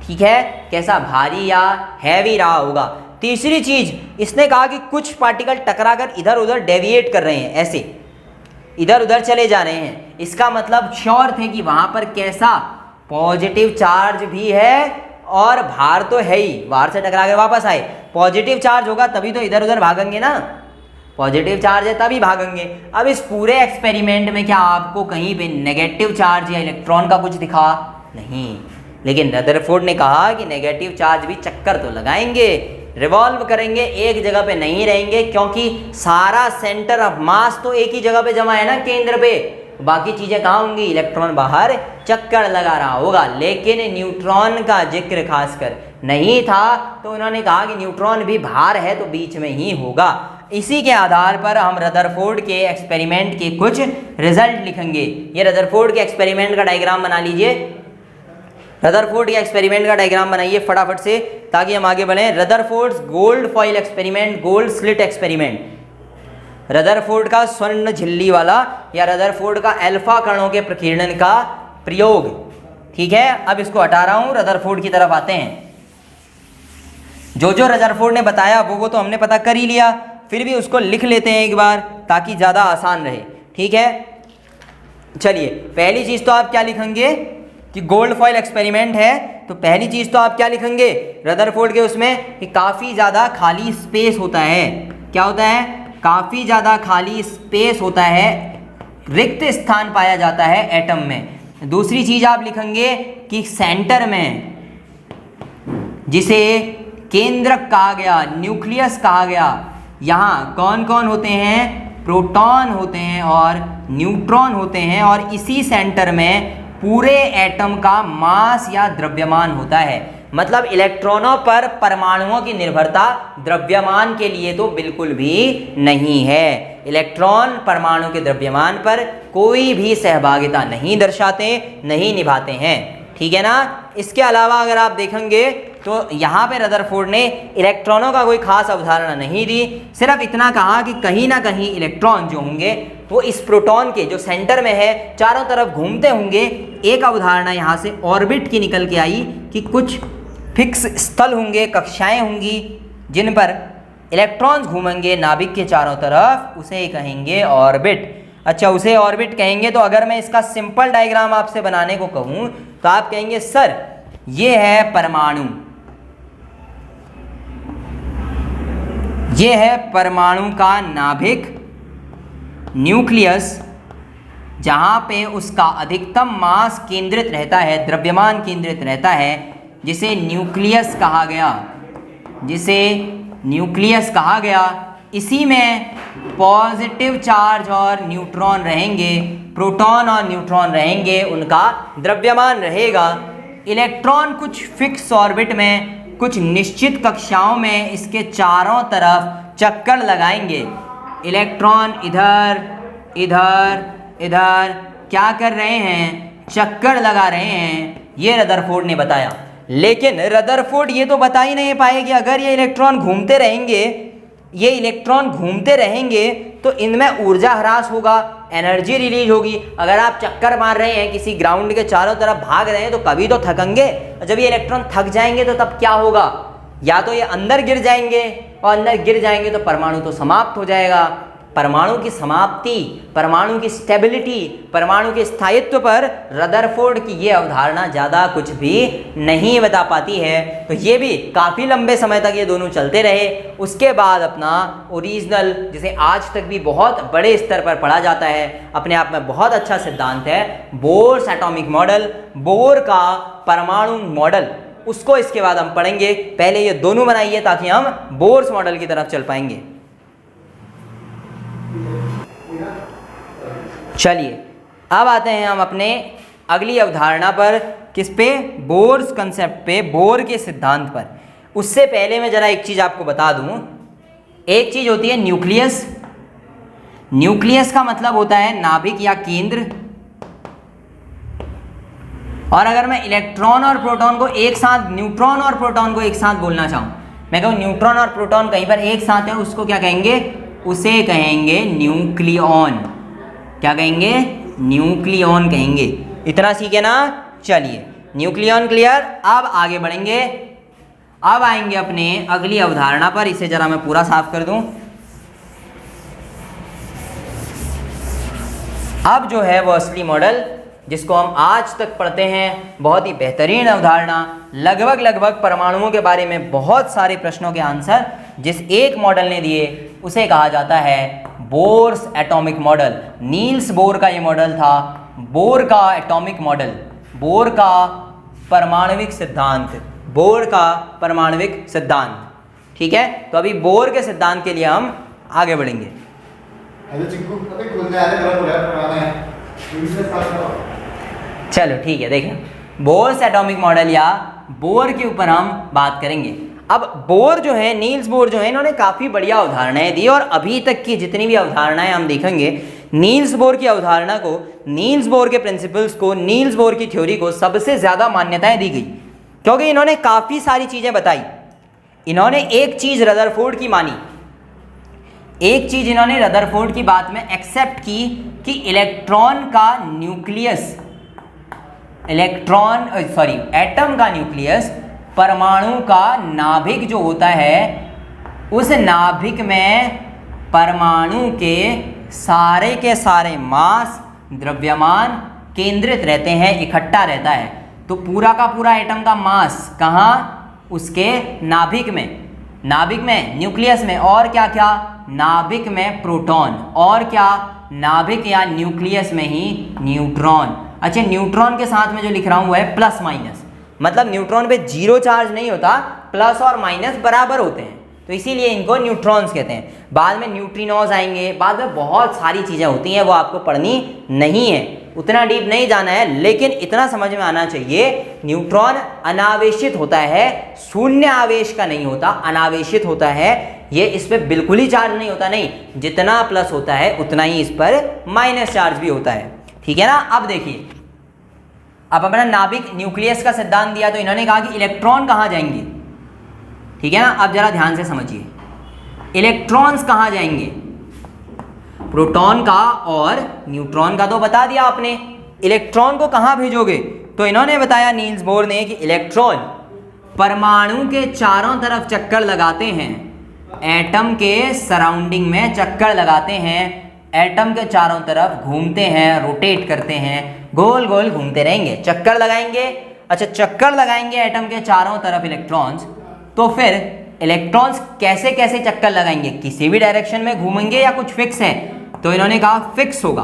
Speaker 1: ठीक है, कैसा, भारी या हैवी रहा होगा। तीसरी चीज इसने कहा कि कुछ पार्टिकल टकराकर इधर उधर डेविएट कर रहे हैं, ऐसे इधर उधर चले जा रहे हैं। इसका मतलब श्योर थे कि वहां पर कैसा, पॉजिटिव चार्ज भी है और भार तो है ही, भार से टकरा कर वापस आए, पॉजिटिव चार्ज होगा तभी तो इधर उधर भागेंगे ना, पॉजिटिव चार्ज है तभी भागेंगे। अब इस पूरे एक्सपेरिमेंट में क्या आपको कहीं पे नेगेटिव चार्ज या इलेक्ट्रॉन का कुछ दिखा, नहीं। लेकिन रदरफोर्ड ने कहा कि नेगेटिव चार्ज भी चक्कर तो लगाएंगे, रिवॉल्व करेंगे, एक जगह पे नहीं रहेंगे, क्योंकि सारा सेंटर ऑफ मास तो एक ही जगह पे जमा है ना, केंद्र पे। बाकी चीजें कहाँ होंगी, इलेक्ट्रॉन बाहर चक्कर लगा रहा होगा। लेकिन न्यूट्रॉन का जिक्र खासकर नहीं था, तो उन्होंने कहा कि न्यूट्रॉन भी भार है तो बीच में ही होगा। इसी के आधार पर हम रदरफोर्ड के एक्सपेरिमेंट के कुछ रिजल्ट लिखेंगे। ये रदरफोर्ड के एक्सपेरिमेंट का डायग्राम बना लीजिए, रदरफोर्ड के एक्सपेरिमेंट का डायग्राम बनाइए फटाफट से, ताकि हम आगे बढ़ें। Rutherford's gold foil experiment, gold slit experiment, Rutherford का स्वर्ण झिल्ली वाला या रदरफोर्ड का अल्फा कणों के प्रकीर्णन का प्रयोग। ठीक है, अब इसको हटा रहा हूं, रदरफोर्ड की तरफ आते हैं। जो जो रदरफोर्ड ने बताया वो तो हमने पता कर ही लिया, फिर भी उसको लिख लेते हैं एक बार ताकि ज़्यादा आसान रहे। ठीक है, चलिए पहली चीज़ तो आप क्या लिखेंगे कि गोल्ड फॉइल एक्सपेरिमेंट है, तो पहली चीज़ तो आप क्या लिखेंगे रदरफोर्ड के उसमें कि काफ़ी ज़्यादा खाली स्पेस होता है। क्या होता है, काफ़ी ज़्यादा खाली स्पेस होता है, रिक्त स्थान पाया जाता है एटम में। दूसरी चीज़ आप लिखेंगे कि सेंटर में, जिसे केंद्रक कहा गया, न्यूक्लियस कहा गया, यहाँ कौन कौन होते हैं, प्रोटॉन होते हैं और न्यूट्रॉन होते हैं, और इसी सेंटर में पूरे एटम का मास या द्रव्यमान होता है। मतलब इलेक्ट्रॉनों पर परमाणुओं की निर्भरता द्रव्यमान के लिए तो बिल्कुल भी नहीं है। इलेक्ट्रॉन परमाणु के द्रव्यमान पर कोई भी सहभागिता नहीं दर्शाते, नहीं निभाते हैं। ठीक है ना। इसके अलावा अगर आप देखेंगे तो यहाँ पे रदरफोर्ड ने इलेक्ट्रॉनों का कोई खास अवधारणा नहीं दी, सिर्फ इतना कहा कि कहीं ना कहीं इलेक्ट्रॉन जो होंगे वो इस प्रोटॉन के जो सेंटर में है चारों तरफ घूमते होंगे। एक अवधारणा यहाँ से ऑर्बिट की निकल के आई कि कुछ फिक्स स्थल होंगे, कक्षाएं होंगी जिन पर इलेक्ट्रॉन्स घूमेंगे नाभिक के चारों तरफ, उसे कहेंगे ऑर्बिट। अच्छा, उसे ऑर्बिट कहेंगे। तो अगर मैं इसका सिंपल डायग्राम आपसे बनाने को कहूँ तो आप कहेंगे सर ये है परमाणु, ये है परमाणु का नाभिक, न्यूक्लियस, जहाँ पे उसका अधिकतम मास केंद्रित रहता है, द्रव्यमान केंद्रित रहता है, जिसे न्यूक्लियस कहा गया, जिसे न्यूक्लियस कहा गया। इसी में पॉजिटिव चार्ज और न्यूट्रॉन रहेंगे, प्रोटॉन और न्यूट्रॉन रहेंगे, उनका द्रव्यमान रहेगा। इलेक्ट्रॉन कुछ फिक्स ऑर्बिट में, कुछ निश्चित कक्षाओं में इसके चारों तरफ चक्कर लगाएंगे। इलेक्ट्रॉन इधर इधर इधर क्या कर रहे हैं, चक्कर लगा रहे हैं, ये रदरफोर्ड ने बताया। लेकिन रदरफोर्ड ये तो बता ही नहीं पाए कि अगर ये इलेक्ट्रॉन घूमते रहेंगे, ये इलेक्ट्रॉन घूमते रहेंगे तो इनमें ऊर्जा ह्रास होगा, एनर्जी रिलीज होगी। अगर आप चक्कर मार रहे हैं किसी ग्राउंड के चारों तरफ भाग रहे हैं तो कभी तो थकेंगे, जब ये इलेक्ट्रॉन थक जाएंगे तो तब क्या होगा, या तो ये अंदर गिर जाएंगे, और अंदर गिर जाएंगे तो परमाणु तो समाप्त हो जाएगा। परमाणु की समाप्ति, परमाणु की स्टेबिलिटी, परमाणु के स्थायित्व पर रदरफोर्ड की ये अवधारणा ज़्यादा कुछ भी नहीं बता पाती है। तो ये भी काफ़ी लंबे समय तक ये दोनों चलते रहे। उसके बाद अपना ओरिजिनल, जिसे आज तक भी बहुत बड़े स्तर पर पढ़ा जाता है, अपने आप में बहुत अच्छा सिद्धांत है, बोर्स एटॉमिक मॉडल, बोर का परमाणु मॉडल, उसको इसके बाद हम पढ़ेंगे। पहले ये दोनों बनाइए ताकि हम बोर्स मॉडल की तरफ चल पाएंगे। चलिए अब आते हैं हम अपने अगली अवधारणा पर, किस पे, बोर्स कंसेप्ट पे, बोर के सिद्धांत पर। उससे पहले मैं जरा एक चीज़ आपको बता दूं। एक चीज़ होती है न्यूक्लियस। न्यूक्लियस का मतलब होता है नाभिक या केंद्र। और अगर मैं इलेक्ट्रॉन और प्रोटॉन को एक साथ, न्यूट्रॉन और प्रोटॉन को एक साथ बोलना चाहूँ, मैं कहूँ न्यूट्रॉन और प्रोटॉन कहीं पर एक साथ है, उसको क्या कहेंगे? उसे कहेंगे न्यूक्लियॉन। क्या कहेंगे? न्यूक्लियॉन कहेंगे। इतना सीखे ना? चलिए, न्यूक्लियॉन क्लियर। अब आगे बढ़ेंगे, अब आएंगे अपने अगली अवधारणा पर। इसे जरा मैं पूरा साफ कर दूं। अब जो है वो असली मॉडल जिसको हम आज तक पढ़ते हैं, बहुत ही बेहतरीन अवधारणा, लगभग परमाणुओं के बारे में बहुत सारे प्रश्नों के आंसर जिस एक मॉडल ने दिए उसे कहा जाता है Bohr's atomic model. Niels Bohr का ये मॉडल था, बोर का एटॉमिक मॉडल, बोर का परमाणविक सिद्धांत, बोर का परमाणविक सिद्धांत। ठीक है, तो अभी बोर के सिद्धांत के लिए हम आगे बढ़ेंगे। चलो ठीक है, देखें बोर्स एटॉमिक मॉडल या बोर के ऊपर हम बात करेंगे। अब बोर जो है, नील्स बोर जो है, इन्होंने काफ़ी बढ़िया अवधारणाएं दी और अभी तक की जितनी भी अवधारणाएं हम देखेंगे, नील्स बोर की अवधारणा को, नील्स बोर के प्रिंसिपल्स को, नील्स बोर की थ्योरी को सबसे ज़्यादा मान्यताएं दी गई क्योंकि इन्होंने काफ़ी सारी चीज़ें बताई। इन्होंने एक चीज़ रदरफोर्ड की मानी, एक चीज़ इन्होंने रदरफोर्ड की बात में एक्सेप्ट की कि इलेक्ट्रॉन का न्यूक्लियस, एटम का न्यूक्लियस, परमाणु का नाभिक जो होता है, उस नाभिक में परमाणु के सारे मास, द्रव्यमान केंद्रित रहते हैं, इकट्ठा रहता है। तो पूरा का पूरा एटम का मास कहाँ? उसके नाभिक में, नाभिक में, न्यूक्लियस में। और क्या क्या? नाभिक में प्रोटॉन, और क्या? नाभिक या न्यूक्लियस में ही न्यूट्रॉन। अच्छा, न्यूट्रॉन के साथ में जो लिख रहा हूँ वो है प्लस माइनस, मतलब न्यूट्रॉन पे जीरो चार्ज नहीं होता, प्लस और माइनस बराबर होते हैं, तो इसीलिए इनको न्यूट्रॉन्स कहते हैं। बाद में न्यूट्रिनोज आएंगे, बाद में बहुत सारी चीज़ें होती हैं, वो आपको पढ़नी नहीं है, उतना डीप नहीं जाना है, लेकिन इतना समझ में आना चाहिए न्यूट्रॉन अनावेशित होता है, शून्य आवेश का नहीं होता, अनावेशित होता है। ये इस पर बिल्कुल ही चार्ज नहीं होता, नहीं, जितना प्लस होता है उतना ही इस पर माइनस चार्ज भी होता है। ठीक है ना? अब देखिए, अब अपना नाभिक न्यूक्लियस का सिद्धांत दिया तो इन्होंने कहा कि इलेक्ट्रॉन कहाँ जाएंगे। ठीक है ना? अब जरा ध्यान से समझिए, इलेक्ट्रॉन्स कहाँ जाएंगे? प्रोटॉन का और न्यूट्रॉन का तो बता दिया आपने, इलेक्ट्रॉन को कहाँ भेजोगे? तो इन्होंने बताया, नील्स बोर ने, कि इलेक्ट्रॉन परमाणु के चारों तरफ चक्कर लगाते हैं, एटम के सराउंडिंग में चक्कर लगाते हैं, एटम के चारों तरफ घूमते हैं, रोटेट करते हैं, गोल गोल घूमते रहेंगे, चक्कर लगाएंगे। अच्छा, चक्कर लगाएंगे एटम के चारों तरफ इलेक्ट्रॉन्स, तो फिर इलेक्ट्रॉन्स कैसे कैसे चक्कर लगाएंगे? किसी भी डायरेक्शन में घूमेंगे या कुछ फिक्स है? तो इन्होंने कहा फिक्स होगा,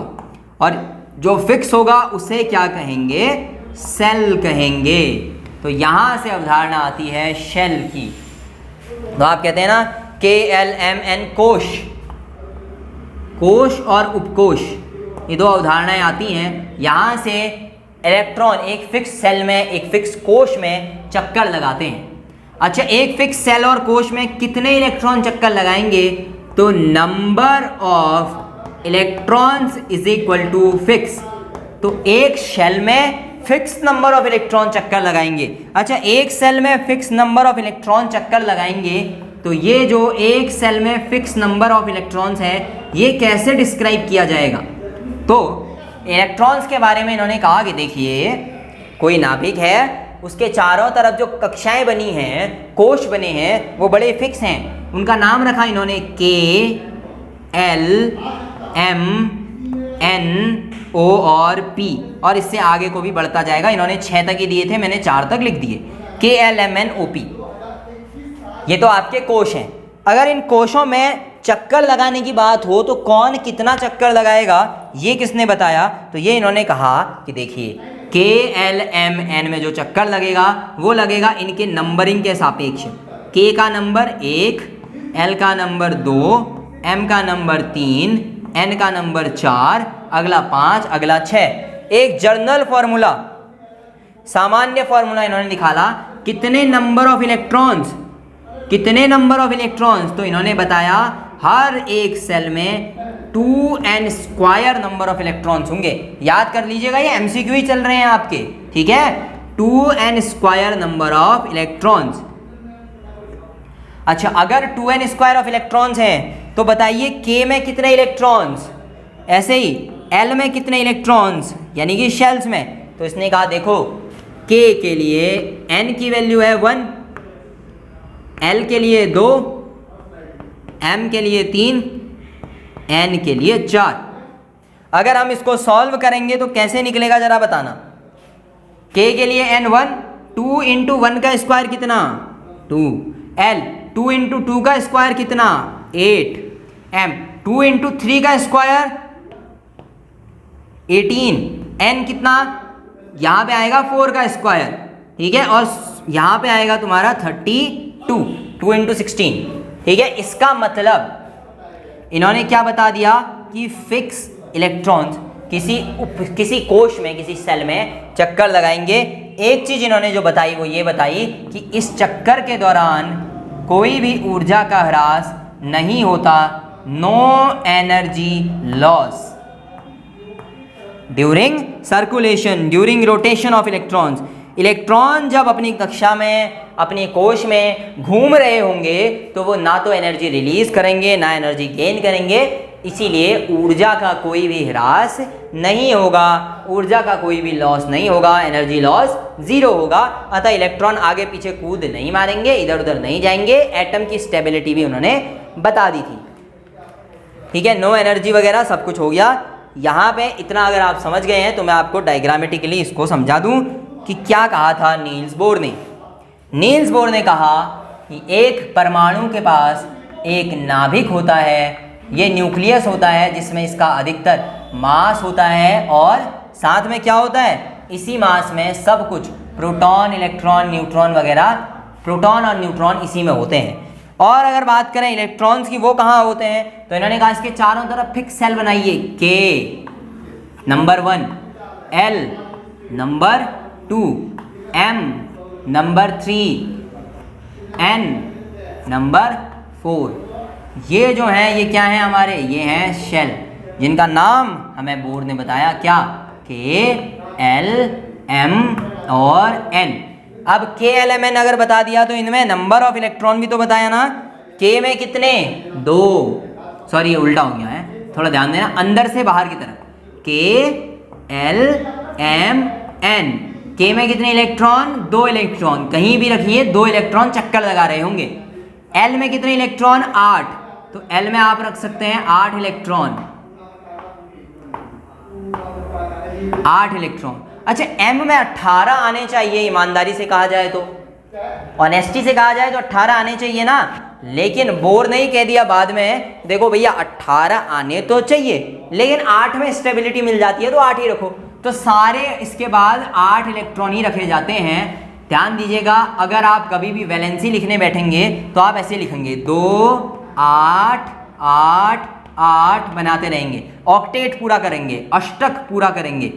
Speaker 1: और जो फिक्स होगा उसे क्या कहेंगे? सेल कहेंगे। तो यहाँ से अवधारणा आती है शेल की। तो आप कहते हैं ना KLMN, कोश, कोश और उपकोश, ये दो अवधारणाएं आती हैं। यहाँ से इलेक्ट्रॉन एक फिक्स सेल में, एक फिक्स कोश में चक्कर लगाते हैं। अच्छा, एक फिक्स सेल और कोश में कितने इलेक्ट्रॉन चक्कर लगाएंगे? तो number of electrons is equal to fix. तो एक सेल में फिक्स नंबर ऑफ इलेक्ट्रॉन चक्कर लगाएंगे। अच्छा, एक सेल में फिक्स नंबर ऑफ इलेक्ट्रॉन चक्कर लगाएंगे, तो ये जो एक सेल में फिक्स नंबर ऑफ इलेक्ट्रॉन्स है, ये कैसे डिस्क्राइब किया जाएगा? तो इलेक्ट्रॉन्स के बारे में इन्होंने कहा कि देखिए, कोई नाभिक है, उसके चारों तरफ जो कक्षाएं बनी हैं, कोश बने हैं, वो बड़े फिक्स हैं। उनका नाम रखा इन्होंने KLMNO और P, और इससे आगे को भी बढ़ता जाएगा। इन्होंने 6 तक ही दिए थे, मैंने 4 तक लिख दिए, KLMNOP। ये तो आपके कोश हैं। अगर इन कोशों में चक्कर लगाने की बात हो तो कौन कितना चक्कर लगाएगा, ये किसने बताया? तो ये इन्होंने कहा कि देखिए, KLMN में जो चक्कर लगेगा वो लगेगा इनके नंबरिंग के सापेक्ष। K का नंबर 1, L का नंबर 2, M का नंबर 3, N का नंबर 4, अगला 5, अगला 6। एक जर्नल फॉर्मूला, सामान्य फॉर्मूला इन्होंने निकाला, कितने नंबर ऑफ इलेक्ट्रॉन्स, कितने नंबर ऑफ इलेक्ट्रॉन्स? तो इन्होंने बताया हर एक सेल में 2n square number of electrons होंगे। याद कर लीजिएगा, ये MCQ ही चल रहे हैं आपके, ठीक है? 2n square number of electrons. अच्छा, अगर 2n स्क्वायर ऑफ इलेक्ट्रॉन्स हैं तो बताइए k में कितने इलेक्ट्रॉन्स, ऐसे ही l में कितने इलेक्ट्रॉन्स, यानी कि शेल्स में। तो इसने कहा देखो k के लिए n की वैल्यू है 1, l के लिए 2, m के लिए 3, n के लिए 4। अगर हम इसको सॉल्व करेंगे तो कैसे निकलेगा जरा बताना। k के लिए n1, 2 इंटू 1 का स्क्वायर कितना 2, l 2 इंटू 2 का स्क्वायर कितना 8, m 2 इंटू 3 का स्क्वायर 18, n कितना यहाँ पे आएगा 4 का स्क्वायर, ठीक है, और यहाँ पे आएगा तुम्हारा 32, 2 इंटू 16, ठीक है। इसका मतलब इन्होंने क्या बता दिया कि फिक्स इलेक्ट्रॉन्स किसी कोश में, किसी सेल में चक्कर लगाएंगे। एक चीज इन्होंने जो बताई वो ये बताई कि इस चक्कर के दौरान कोई भी ऊर्जा का ह्रास नहीं होता, no energy loss during circulation, during rotation of electrons. Electron जब अपनी कक्षा में, अपनी कोश में घूम रहे होंगे तो वो ना तो एनर्जी रिलीज करेंगे ना एनर्जी गेन करेंगे, इसीलिए ऊर्जा का कोई भी ह्रास नहीं होगा, ऊर्जा का कोई भी लॉस नहीं होगा, एनर्जी लॉस जीरो होगा। अतः इलेक्ट्रॉन आगे पीछे कूद नहीं मारेंगे, इधर उधर नहीं जाएंगे। एटम की स्टेबिलिटी भी उन्होंने बता दी थी, ठीक है। नो एनर्जी वगैरह सब कुछ हो गया। यहाँ पे इतना अगर आप समझ गए हैं तो मैं आपको डायग्रामेटिकली इसको समझा दूँ कि क्या कहा था नील्स बोर ने। नील्स बोर ने कहा कि एक परमाणु के पास एक नाभिक होता है, ये न्यूक्लियस होता है जिसमें इसका अधिकतर मास होता है, और साथ में क्या होता है, इसी मास में सब कुछ प्रोटॉन, इलेक्ट्रॉन, न्यूट्रॉन वगैरह, प्रोटॉन और न्यूट्रॉन इसी में होते हैं। और अगर बात करें इलेक्ट्रॉन्स की, वो कहाँ होते हैं, तो इन्होंने कहा इसके चारों तरफ फिक्स सेल बनाइए। K number 1, L number 2, M number 3, N number 4। ये जो हैं ये क्या हैं हमारे, ये हैं शेल, जिनका नाम हमें बोर ने बताया क्या, K, L, M और N। अब K, L, M, N अगर बता दिया तो इनमें नंबर ऑफ इलेक्ट्रॉन भी तो बताया ना। K में कितने, 2, सॉरी ये उल्टा हो गया है, थोड़ा ध्यान देना, अंदर से बाहर की तरफ। K, L, M, N। K में कितने इलेक्ट्रॉन, 2 इलेक्ट्रॉन, कहीं भी रखिए 2 इलेक्ट्रॉन चक्कर लगा रहे होंगे। L में कितने इलेक्ट्रॉन, 8, तो L में आप रख सकते हैं 8 इलेक्ट्रॉन, 8 इलेक्ट्रॉन। अच्छा, M में 18 आने चाहिए, ईमानदारी से कहा जाए तो, ऑनेस्टी से कहा जाए तो 18 आने चाहिए ना, लेकिन बोर ने ही कह दिया बाद में, देखो भैया 18 आने तो चाहिए लेकिन 8 में स्टेबिलिटी मिल जाती है तो 8 ही रखो। तो सारे इसके बाद 8 इलेक्ट्रॉन ही रखे जाते हैं। ध्यान दीजिएगा, अगर आप कभी भी वैलेंसी लिखने बैठेंगे तो आप ऐसे लिखेंगे 2, 8, 8, 8 बनाते रहेंगे, ऑक्टेट पूरा करेंगे, अष्टक पूरा करेंगे,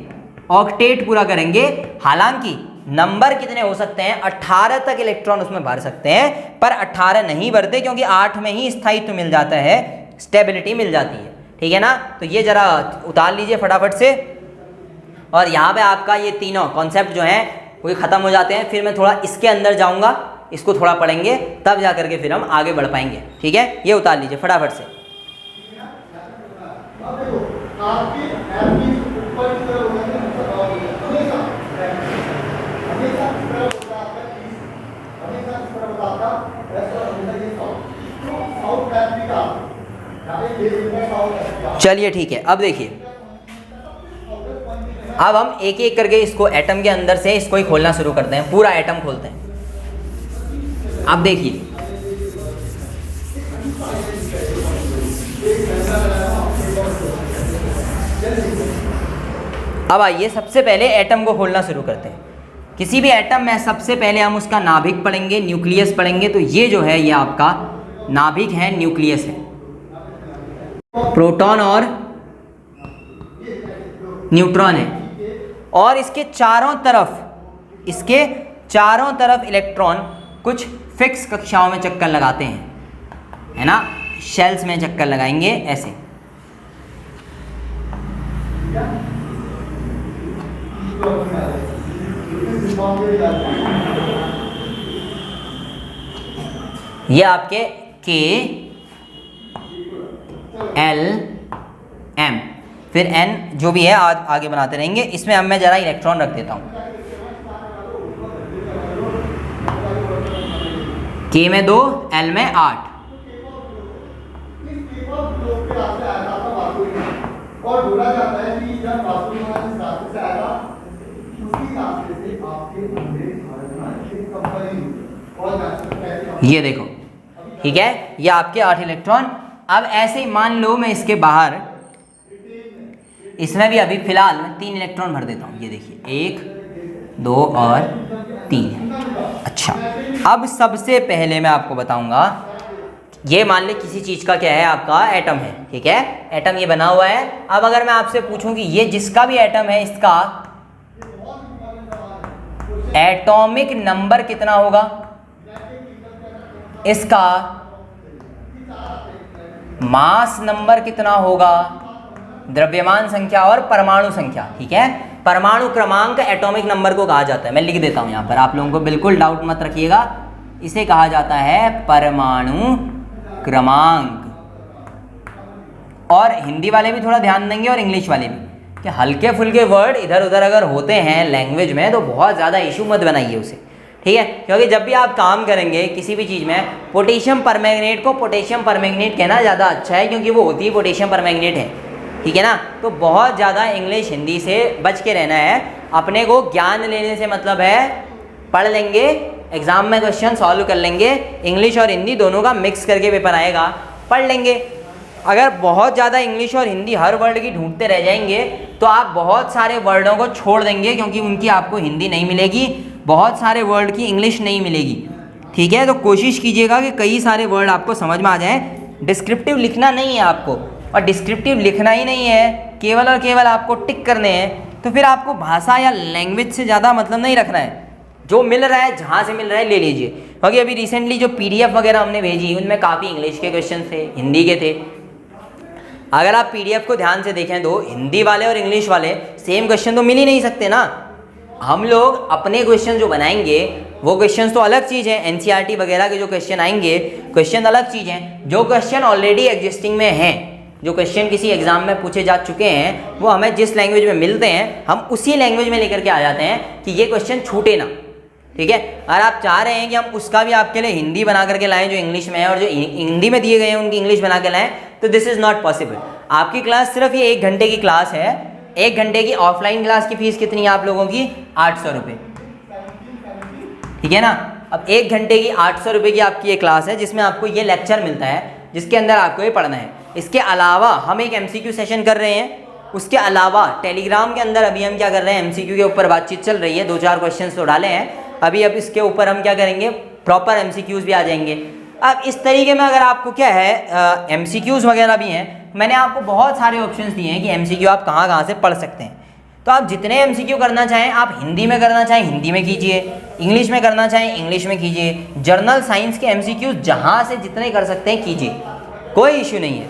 Speaker 1: ऑक्टेट पूरा करेंगे। हालांकि नंबर कितने हो सकते हैं, 18 तक इलेक्ट्रॉन उसमें भर सकते हैं, पर 18 नहीं भरते क्योंकि 8 में ही स्थायित्व मिल जाता है, स्टेबिलिटी मिल जाती है, ठीक है ना। तो ये जरा उतार लीजिए फटाफट से, और यहाँ पे आपका ये तीनों कॉन्सेप्ट जो हैं वो ख़त्म हो जाते हैं। फिर मैं थोड़ा इसके अंदर जाऊँगा, इसको थोड़ा पढ़ेंगे, तब जा करके फिर हम आगे बढ़ पाएंगे, ठीक है। ये उतार लीजिए फटाफट से। चलिए ठीक है, अब देखिए, अब हम एक एक करके इसको एटम के अंदर से इसको ही खोलना शुरू करते हैं, पूरा एटम खोलते हैं। अब देखिए, अब आइए सबसे पहले एटम को खोलना शुरू करते हैं। किसी भी एटम में सबसे पहले हम उसका नाभिक पढ़ेंगे, न्यूक्लियस पढ़ेंगे। तो ये जो है ये आपका नाभिक है, न्यूक्लियस है, प्रोटॉन और न्यूट्रॉन है, और इसके चारों तरफ इलेक्ट्रॉन कुछ फिक्स कक्षाओं में चक्कर लगाते हैं, है ना, शेल्स में चक्कर लगाएंगे ऐसे। ये आपके के एल एम, फिर एन जो भी है आगे बनाते रहेंगे। इसमें अब मैं ज़रा इलेक्ट्रॉन रख देता हूँ, के में 2, एल में 8। और बोला जाता है कि जब इस रास्ते से आएगा उसी रास्ते से आपके ये देखो, ठीक है, ये आपके 8 इलेक्ट्रॉन। अब ऐसे ही मान लो मैं इसके बाहर, इसमें भी अभी फिलहाल मैं 3 इलेक्ट्रॉन भर देता हूँ। ये देखिए 1 2 और 3। अच्छा, अब सबसे पहले मैं आपको बताऊंगा, ये मान ले किसी चीज़ का क्या है, आपका एटम है, ठीक है, एटम ये बना हुआ है। अब अगर मैं आपसे पूछूं कि ये जिसका भी एटम है इसका एटॉमिक नंबर कितना होगा, इसका मास नंबर कितना होगा, द्रव्यमान संख्या और परमाणु संख्या, ठीक है। परमाणु क्रमांक एटॉमिक नंबर को कहा जाता है। मैं लिख देता हूं यहां पर, आप लोगों को बिल्कुल डाउट मत रखिएगा, इसे कहा जाता है परमाणु क्रमांक। और हिंदी वाले भी थोड़ा ध्यान देंगे और इंग्लिश वाले भी, कि हल्के फुल्के वर्ड इधर उधर अगर होते हैं लैंग्वेज में तो बहुत ज़्यादा इशू मत बनाइए उसे, ठीक है। क्योंकि जब भी आप काम करेंगे किसी भी चीज़ में, पोटेशियम परमैंगनेट को पोटेशियम परमैंगनेट कहना ज़्यादा अच्छा है, क्योंकि वो होती है पोटेशियम परमैंगनेट है, ठीक है ना। तो बहुत ज़्यादा इंग्लिश हिंदी से बच के रहना है। अपने को ज्ञान लेने से मतलब है, पढ़ लेंगे, एग्जाम में क्वेश्चन सॉल्व कर लेंगे, इंग्लिश और हिंदी दोनों का मिक्स करके पेपर आएगा, पढ़ लेंगे। अगर बहुत ज़्यादा इंग्लिश और हिंदी हर वर्ड की ढूंढते रह जाएंगे तो आप बहुत सारे वर्डों को छोड़ देंगे, क्योंकि उनकी आपको हिंदी नहीं मिलेगी, बहुत सारे वर्ड की इंग्लिश नहीं मिलेगी, ठीक है। तो कोशिश कीजिएगा कि कई सारे वर्ड आपको समझ में आ जाएं। डिस्क्रिप्टिव लिखना नहीं है आपको, और डिस्क्रिप्टिव लिखना ही नहीं है, केवल और केवल आपको टिक करने हैं, तो फिर आपको भाषा या लैंग्वेज से ज़्यादा मतलब नहीं रखना है। जो मिल रहा है, जहाँ से मिल रहा है ले लीजिए। क्योंकि अभी रिसेंटली जो PDF वगैरह हमने भेजी उनमें काफ़ी इंग्लिश के क्वेश्चन थे, हिंदी के थे। अगर आप PDF को ध्यान से देखें तो हिंदी वाले और इंग्लिश वाले सेम क्वेश्चन तो मिल ही नहीं सकते ना। हम लोग अपने क्वेश्चन जो बनाएंगे वो क्वेश्चन तो अलग चीज़ है, NCERT वगैरह के जो क्वेश्चन आएंगे क्वेश्चन अलग चीज़ हैं। जो क्वेश्चन ऑलरेडी एग्जिस्टिंग में हैं, जो क्वेश्चन किसी एग्जाम में पूछे जा चुके हैं, वो हमें जिस लैंग्वेज में मिलते हैं हम उसी लैंग्वेज में लेकर के आ जाते हैं कि ये क्वेश्चन छूटे ना, ठीक है। अगर आप चाह रहे हैं कि हम उसका भी आपके लिए हिंदी बना करके लाएं जो इंग्लिश में है, और जो हिंदी में दिए गए हैं उनकी इंग्लिश बना के लाएं, तो दिस इज़ नॉट पॉसिबल। आपकी क्लास सिर्फ ये 1 घंटे की क्लास है। 1 घंटे की ऑफलाइन क्लास की फीस कितनी है आप लोगों की? 800 रुपये, ठीक है ना। अब 1 घंटे की 800 रुपये की आपकी ये क्लास है, जिसमें आपको ये लेक्चर मिलता है, जिसके अंदर आपको ये पढ़ना है। इसके अलावा हम एक MCQ सेशन कर रहे हैं। उसके अलावा टेलीग्राम के अंदर अभी हम क्या कर रहे हैं, MCQ के ऊपर बातचीत चल रही है, 2-4 क्वेश्चन तो डाले हैं अभी। अब इसके ऊपर हम क्या करेंगे, प्रॉपर MCQs भी आ जाएंगे। अब इस तरीके में अगर आपको क्या है, MCQs वगैरह भी हैं। मैंने आपको बहुत सारे ऑप्शंस दिए हैं कि MCQ आप कहाँ कहाँ से पढ़ सकते हैं। तो आप जितने MCQ करना चाहें, आप हिंदी में करना चाहें हिंदी में कीजिए, इंग्लिश में करना चाहें इंग्लिश में कीजिए, जर्नल साइंस के MCQ जहाँ से जितने कर सकते हैं कीजिए, कोई इशू नहीं है,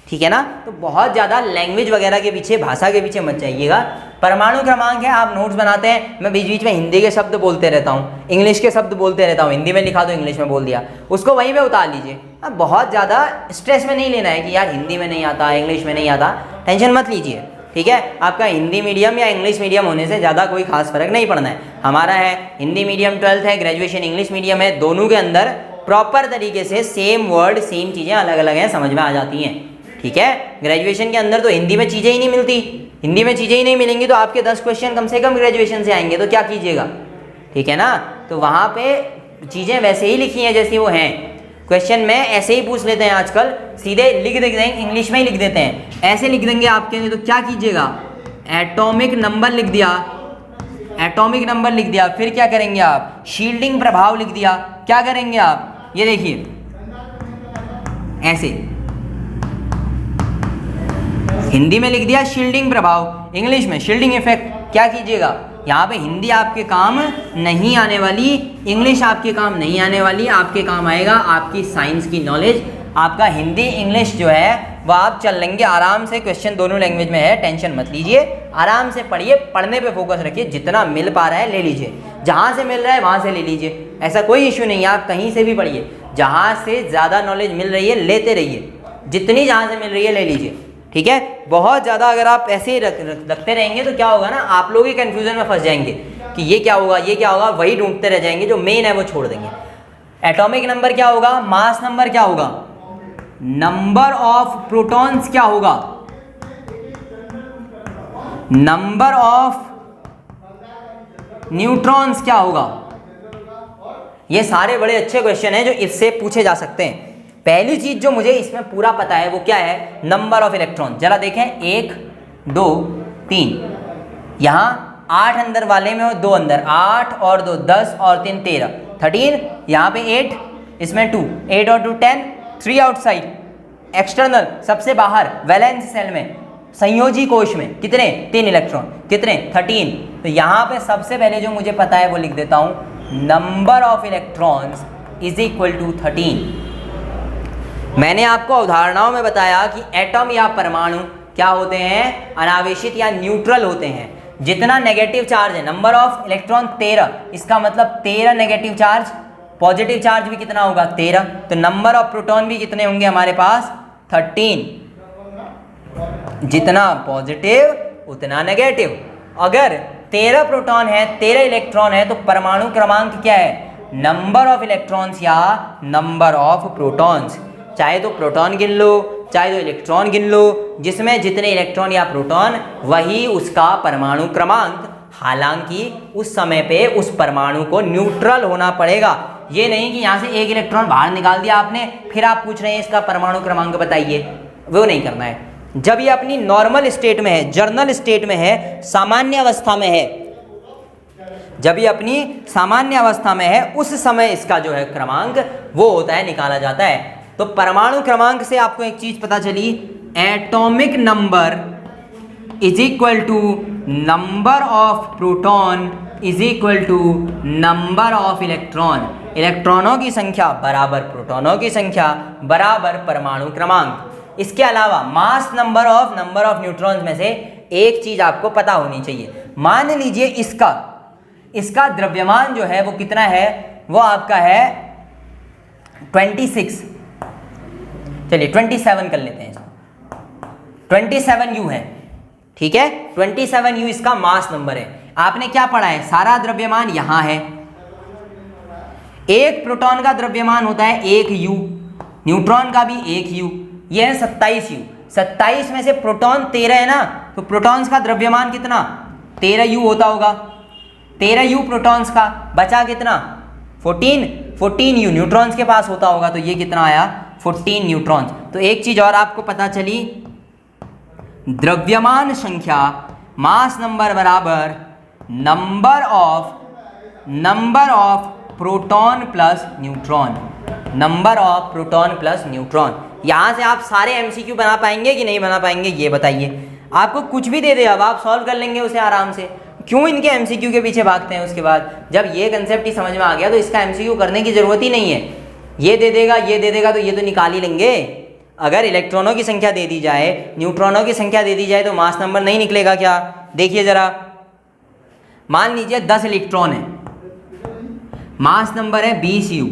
Speaker 1: ठीक है ना। तो बहुत ज़्यादा लैंग्वेज वगैरह के पीछे, भाषा के पीछे मत जाइएगा। परमाणु क्रमांक है, आप नोट्स बनाते हैं, मैं बीच बीच में हिंदी के शब्द बोलते रहता हूँ, इंग्लिश के शब्द बोलते रहता हूँ, हिंदी में लिखा तो इंग्लिश में बोल दिया, उसको वहीं पे उतार लीजिए। अब बहुत ज़्यादा स्ट्रेस में नहीं लेना है कि यार हिंदी में नहीं आता, इंग्लिश में नहीं आता, टेंशन मत लीजिए, ठीक है। आपका हिंदी मीडियम या इंग्लिश मीडियम होने से ज़्यादा कोई खास फर्क नहीं पड़ना है। हमारा है हिंदी मीडियम 12th है, ग्रेजुएशन इंग्लिश मीडियम है, दोनों के अंदर प्रॉपर तरीके से सेम वर्ड सेम चीज़ें अलग अलग हैं, समझ में आ जाती हैं, ठीक है। ग्रेजुएशन के अंदर तो हिंदी में चीज़ें ही नहीं मिलती, हिंदी में चीज़ें ही नहीं मिलेंगी तो आपके 10 क्वेश्चन कम से कम ग्रेजुएशन से आएंगे, तो क्या कीजिएगा, ठीक है ना। तो वहाँ पे चीज़ें वैसे ही लिखी हैं जैसी वो हैं। क्वेश्चन में ऐसे ही पूछ लेते हैं आजकल, सीधे लिख देते हैं, इंग्लिश में ही लिख देते हैं, ऐसे लिख देंगे आपके लिए। तो क्या कीजिएगा, एटॉमिक नंबर लिख दिया, एटॉमिक नंबर लिख दिया, फिर क्या करेंगे आप, शील्डिंग प्रभाव लिख दिया। क्या करेंगे आप, ये देखिए ऐसे हिंदी में लिख दिया शील्डिंग प्रभाव, इंग्लिश में शील्डिंग इफेक्ट। क्या कीजिएगा, यहाँ पे हिंदी आपके काम नहीं आने वाली, इंग्लिश आपके काम नहीं आने वाली, आपके काम आएगा आपकी साइंस की नॉलेज। आपका हिंदी इंग्लिश जो है वह आप चल लेंगे आराम से, क्वेश्चन दोनों लैंग्वेज में है, टेंशन मत लीजिए, आराम से पढ़िए, पढ़ने पे फोकस रखिए, जितना मिल पा रहा है ले लीजिए। जहाँ से मिल रहा है वहाँ से ले लीजिए, ऐसा कोई इशू नहीं है, आप कहीं से भी पढ़िए, जहाँ से ज़्यादा नॉलेज मिल रही है लेते रहिए, जितनी जहाँ से मिल रही है ले लीजिए, ठीक है। बहुत ज़्यादा अगर आप ऐसे ही रखते रहेंगे तो क्या होगा ना, आप लोग ही कन्फ्यूज़न में फंस जाएंगे कि ये क्या होगा ये क्या होगा, वही ढूंढते रह जाएंगे, जो मेन है वो छोड़ देंगे। एटॉमिक नंबर क्या होगा, मास नंबर क्या होगा, नंबर ऑफ प्रोटॉन्स क्या होगा, नंबर ऑफ न्यूट्रॉन्स क्या होगा। ये सारे बड़े अच्छे क्वेश्चन हैं जो इससे पूछे जा सकते हैं। पहली चीज जो मुझे इसमें पूरा पता है वो क्या है, नंबर ऑफ इलेक्ट्रॉन। जरा देखें 1 2 3, यहाँ 8 अंदर वाले में और 2 अंदर, 8 और 2 10 और 3 13, 13, यहाँ पे 8, इसमें 2, 8 और 2 10, 3 आउटसाइड, एक्सटर्नल सबसे बाहर वैलेंस सेल में, संयोजी कोश में कितने, 3 इलेक्ट्रॉन, कितने 13। तो यहाँ पे सबसे पहले जो मुझे पता है वो लिख देता हूँ, number of electrons is equal to 13। मैंने आपको अवधारणाओं में बताया कि एटम या परमाणु क्या होते हैं, अनावेशित या न्यूट्रल होते हैं। जितना नेगेटिव चार्ज है, नंबर ऑफ इलेक्ट्रॉन 13, इसका मतलब 13 नेगेटिव चार्ज, पॉजिटिव चार्ज भी कितना होगा 13, तो नंबर ऑफ प्रोटॉन भी कितने होंगे हमारे पास 13। जितना पॉजिटिव उतना नेगेटिव। अगर 13 प्रोटॉन है 13 इलेक्ट्रॉन है तो परमाणु क्रमांक क्या है, नंबर ऑफ इलेक्ट्रॉन्स या नंबर ऑफ प्रोटॉन्स। चाहे तो प्रोटॉन गिन लो चाहे तो इलेक्ट्रॉन गिन लो, जिसमें जितने इलेक्ट्रॉन या प्रोटॉन वही उसका परमाणु क्रमांक। हालांकि उस समय पे उस परमाणु को न्यूट्रल होना पड़ेगा, ये नहीं कि यहाँ से एक इलेक्ट्रॉन बाहर निकाल दिया आपने फिर आप पूछ रहे हैं इसका परमाणु क्रमांक बताइए, वो नहीं करना है। जब ये अपनी नॉर्मल स्टेट में है, जर्नल स्टेट में है, सामान्य अवस्था में है, जब ये अपनी सामान्य अवस्था में है उस समय इसका जो है क्रमांक वो होता है, निकाला जाता है। तो परमाणु क्रमांक से आपको एक चीज पता चली, atomic number is equal to number of proton is equal to number of electron. इलेक्ट्रॉनों की संख्या बराबर प्रोटॉनों की संख्या बराबर परमाणु क्रमांक। इसके अलावा मास नंबर ऑफ न्यूट्रॉन्स में से एक चीज आपको पता होनी चाहिए। मान लीजिए इसका द्रव्यमान जो है वो कितना है, वो आपका है 26, चलिए 27 कर लेते हैं इसको, 27U है, ठीक है। 27U इसका मास नंबर है। आपने क्या पढ़ा है, सारा द्रव्यमान यहां है, एक प्रोटॉन का द्रव्यमान होता है 1U, न्यूट्रॉन का भी 1U, ये है 27U। 27 में से प्रोटॉन 13 है ना, तो प्रोटॉन्स का द्रव्यमान कितना 13U होता होगा, 13U प्रोटॉन्स का, बचा कितना 14U न्यूट्रॉन्स के पास होता होगा, तो ये कितना आया 14 न्यूट्रॉन्स। तो एक चीज और आपको पता चली, द्रव्यमान संख्या मास नंबर बराबर number of proton plus neutron, number of proton plus neutron. यहां से आप सारे एमसीक्यू बना पाएंगे कि नहीं बना पाएंगे ये बताइए। आपको कुछ भी दे दे अब आप सॉल्व कर लेंगे उसे आराम से, क्यों इनके एमसीक्यू के पीछे भागते हैं। उसके बाद जब ये कंसेप्ट ही समझ में आ गया तो इसका एमसीक्यू करने की जरूरत ही नहीं है। ये दे देगा तो ये तो निकाल ही लेंगे। अगर इलेक्ट्रॉनों की संख्या दे दी जाए, न्यूट्रॉनों की संख्या दे दी जाए तो मास नंबर नहीं निकलेगा क्या। देखिए जरा, मान लीजिए 10 इलेक्ट्रॉन है, मास नंबर है 20U,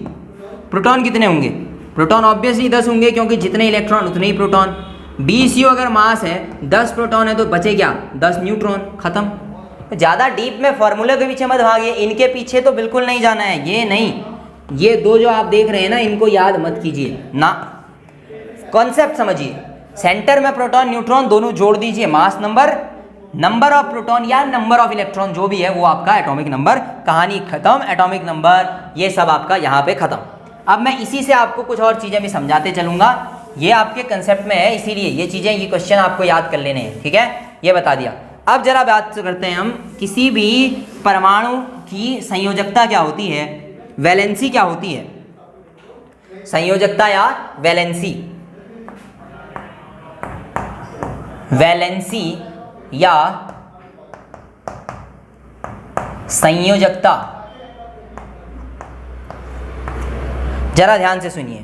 Speaker 1: प्रोटॉन कितने होंगे, प्रोटॉन ऑब्वियसली 10 होंगे क्योंकि जितने इलेक्ट्रॉन उतने ही प्रोटॉन। 20U अगर मास है, 10 प्रोटॉन है तो बचे क्या 10 न्यूट्रॉन, खत्म। ज़्यादा डीप में फॉर्मूले के पीछे मत भागिए, इनके पीछे तो बिल्कुल नहीं जाना है। ये नहीं, ये दो जो आप देख रहे हैं ना, इनको याद मत कीजिए ना, कॉन्सेप्ट समझिए। सेंटर में प्रोटॉन न्यूट्रॉन दोनों जोड़ दीजिए, मास नंबर ऑफ प्रोटॉन या नंबर ऑफ इलेक्ट्रॉन जो भी है वो आपका एटॉमिक नंबर, कहानी खत्म। एटॉमिक नंबर ये सब आपका यहाँ पे खत्म। अब मैं इसी से आपको कुछ और चीज़ें भी समझाते चलूँगा, ये आपके कंसेप्ट में है इसीलिए ये चीज़ें, ये क्वेश्चन आपको याद कर लेने हैं, ठीक है। ये बता दिया। अब जरा बात करते हैं हम, किसी भी परमाणु की संयोजकता क्या होती है, वैलेंसी क्या होती है, संयोजकता या वैलेंसी या संयोजकता। जरा ध्यान से सुनिए,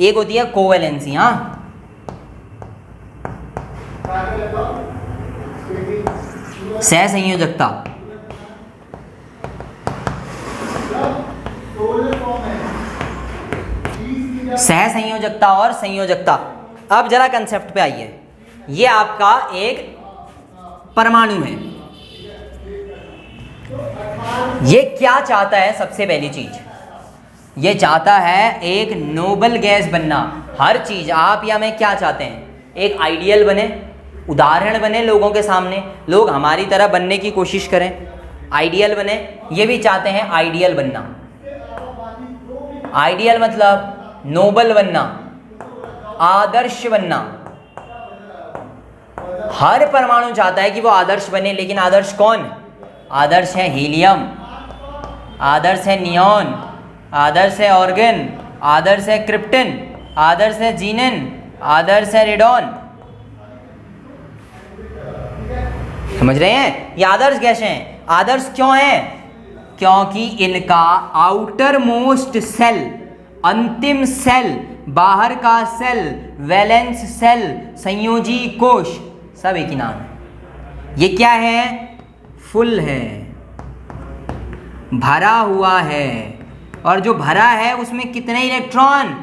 Speaker 1: एक होती है कोवैलेंसी, हाँ, सहसंयोजकता। सहसंयोजकता और संयोजकता। अब जरा कंसेप्ट पे आइए। ये आपका एक परमाणु है, ये क्या चाहता है? सबसे पहली चीज ये चाहता है एक नोबल गैस बनना। हर चीज आप या मैं क्या चाहते हैं? एक आइडियल बने, उदाहरण बने लोगों के सामने, लोग हमारी तरह बनने की कोशिश करें, आइडियल बने। ये भी चाहते हैं आइडियल बनना। आइडियल मतलब नोबल बनना, आदर्श बनना। हर परमाणु चाहता है कि वो आदर्श बने, लेकिन आदर्श कौन? आदर्श है हीलियम, आदर्श है नियॉन, आदर्श है ऑर्गन, आदर्श है क्रिप्टन, आदर्श है जीनन, आदर्श है रेडॉन। समझ रहे हैं? ये आदर्श गैसें हैं। आदर्श क्यों हैं? क्योंकि इनका आउटर मोस्ट सेल, अंतिम सेल, बाहर का सेल, वैलेंस सेल, संयोजी कोश, सब एक ही नाम है। ये क्या है? फुल है, भरा हुआ है। और जो भरा है उसमें कितने इलेक्ट्रॉन?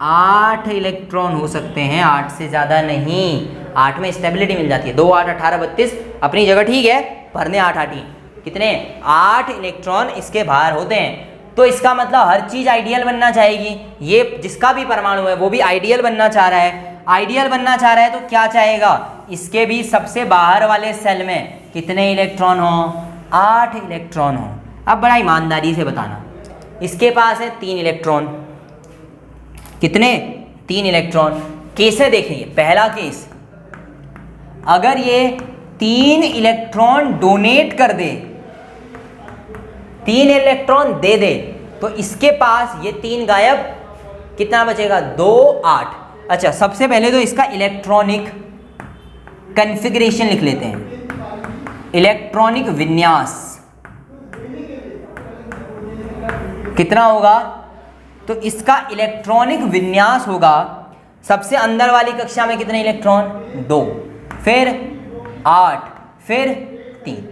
Speaker 1: 8 इलेक्ट्रॉन हो सकते हैं, 8 से ज़्यादा नहीं। 8 में स्टेबिलिटी मिल जाती है। 2, 8, 18, 32 अपनी जगह ठीक है, भरने 8 8 ही। कितने? 8 इलेक्ट्रॉन इसके बाहर होते हैं। तो इसका मतलब हर चीज़ आइडियल बनना चाहेगी। ये जिसका भी परमाणु है वो भी आइडियल बनना चाह रहा है। आइडियल बनना चाह रहा है तो क्या चाहेगा? इसके भी सबसे बाहर वाले सेल में कितने इलेक्ट्रॉन हो? 8 इलेक्ट्रॉन हो। अब बड़ा ईमानदारी से बताना, इसके पास है 3 इलेक्ट्रॉन। कितने? 3 इलेक्ट्रॉन। कैसे देखेंगे? पहला केस, अगर ये 3 इलेक्ट्रॉन डोनेट कर दे, 3 इलेक्ट्रॉन दे दे, तो इसके पास ये 3 गायब, कितना बचेगा? 2, 8। अच्छा, सबसे पहले तो इसका इलेक्ट्रॉनिक कॉन्फ़िगरेशन लिख लेते हैं। इलेक्ट्रॉनिक विन्यास कितना होगा? तो इसका इलेक्ट्रॉनिक विन्यास होगा, सबसे अंदर वाली कक्षा में कितने इलेक्ट्रॉन? 2, फिर 8, फिर 3।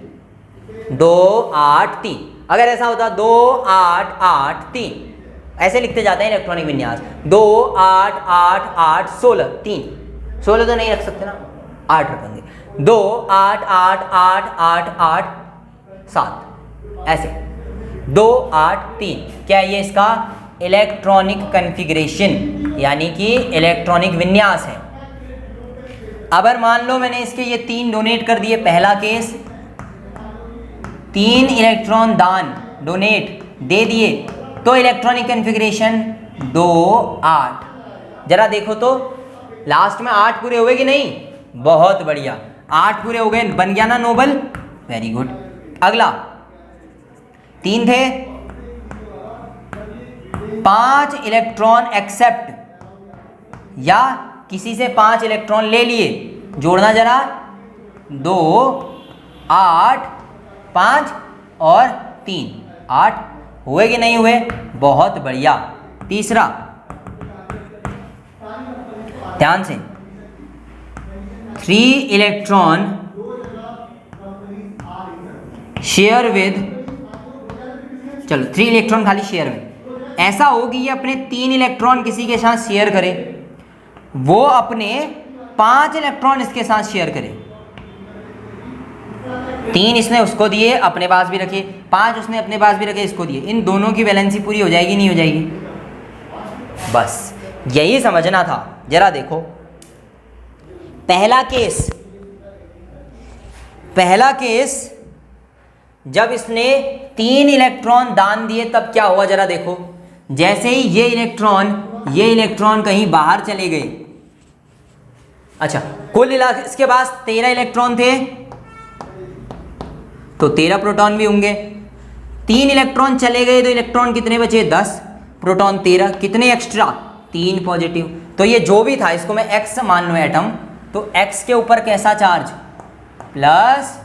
Speaker 1: 2, 8, 3। अगर ऐसा होता 2, 8, 8, 3, ऐसे लिखते जाते हैं इलेक्ट्रॉनिक विन्यास। 2, 8, 8, 8, 16, 3। 16 तो नहीं रख सकते ना, 8 रखेंगे। 2, 8, 8, 8, 8, 8, 7, ऐसे 2, 8, 3। क्या ये इसका इलेक्ट्रॉनिक कॉन्फ़िगरेशन यानी कि इलेक्ट्रॉनिक विन्यास है। अगर मान लो मैंने इसके ये 3 डोनेट कर दिए, पहला केस 3 इलेक्ट्रॉन दान डोनेट दे दिए, तो इलेक्ट्रॉनिक कॉन्फ़िगरेशन 2, 8। जरा देखो तो लास्ट में 8 पूरे हुए कि नहीं? बहुत बढ़िया, 8 पूरे हो गए, बन गया ना नोबल। Very good. अगला 3 थे, 5 इलेक्ट्रॉन एक्सेप्ट या किसी से 5 इलेक्ट्रॉन ले लिए, जोड़ना जरा। 2, 8, 5 और 3, 8 हुए कि नहीं हुए? बहुत बढ़िया। तीसरा, ध्यान से, 3 इलेक्ट्रॉन शेयर विद, चलो 3 इलेक्ट्रॉन खाली शेयर में। ऐसा हो कि ये अपने 3 इलेक्ट्रॉन किसी के साथ शेयर करे, वो अपने 5 इलेक्ट्रॉन इसके साथ शेयर करे। 3 इसने उसको दिए, अपने पास भी रखे, 5 उसने अपने पास भी रखे, इसको दिए। इन दोनों की वैलेंसी पूरी हो जाएगी नहीं हो जाएगी? बस यही समझना था। जरा देखो पहला केस जब इसने 3 इलेक्ट्रॉन दान दिए तब क्या हुआ? जरा देखो, जैसे ही ये इलेक्ट्रॉन कहीं बाहर चले गए। अच्छा, कुल इसके पास 13 इलेक्ट्रॉन थे, तो 13 प्रोटॉन भी होंगे। 3 इलेक्ट्रॉन चले गए तो इलेक्ट्रॉन कितने बचे? 10, प्रोटॉन 13, कितने एक्स्ट्रा? 3 पॉजिटिव। तो ये जो भी था, इसको मैं x मान लूँ एटम, तो x के ऊपर कैसा चार्ज? प्लस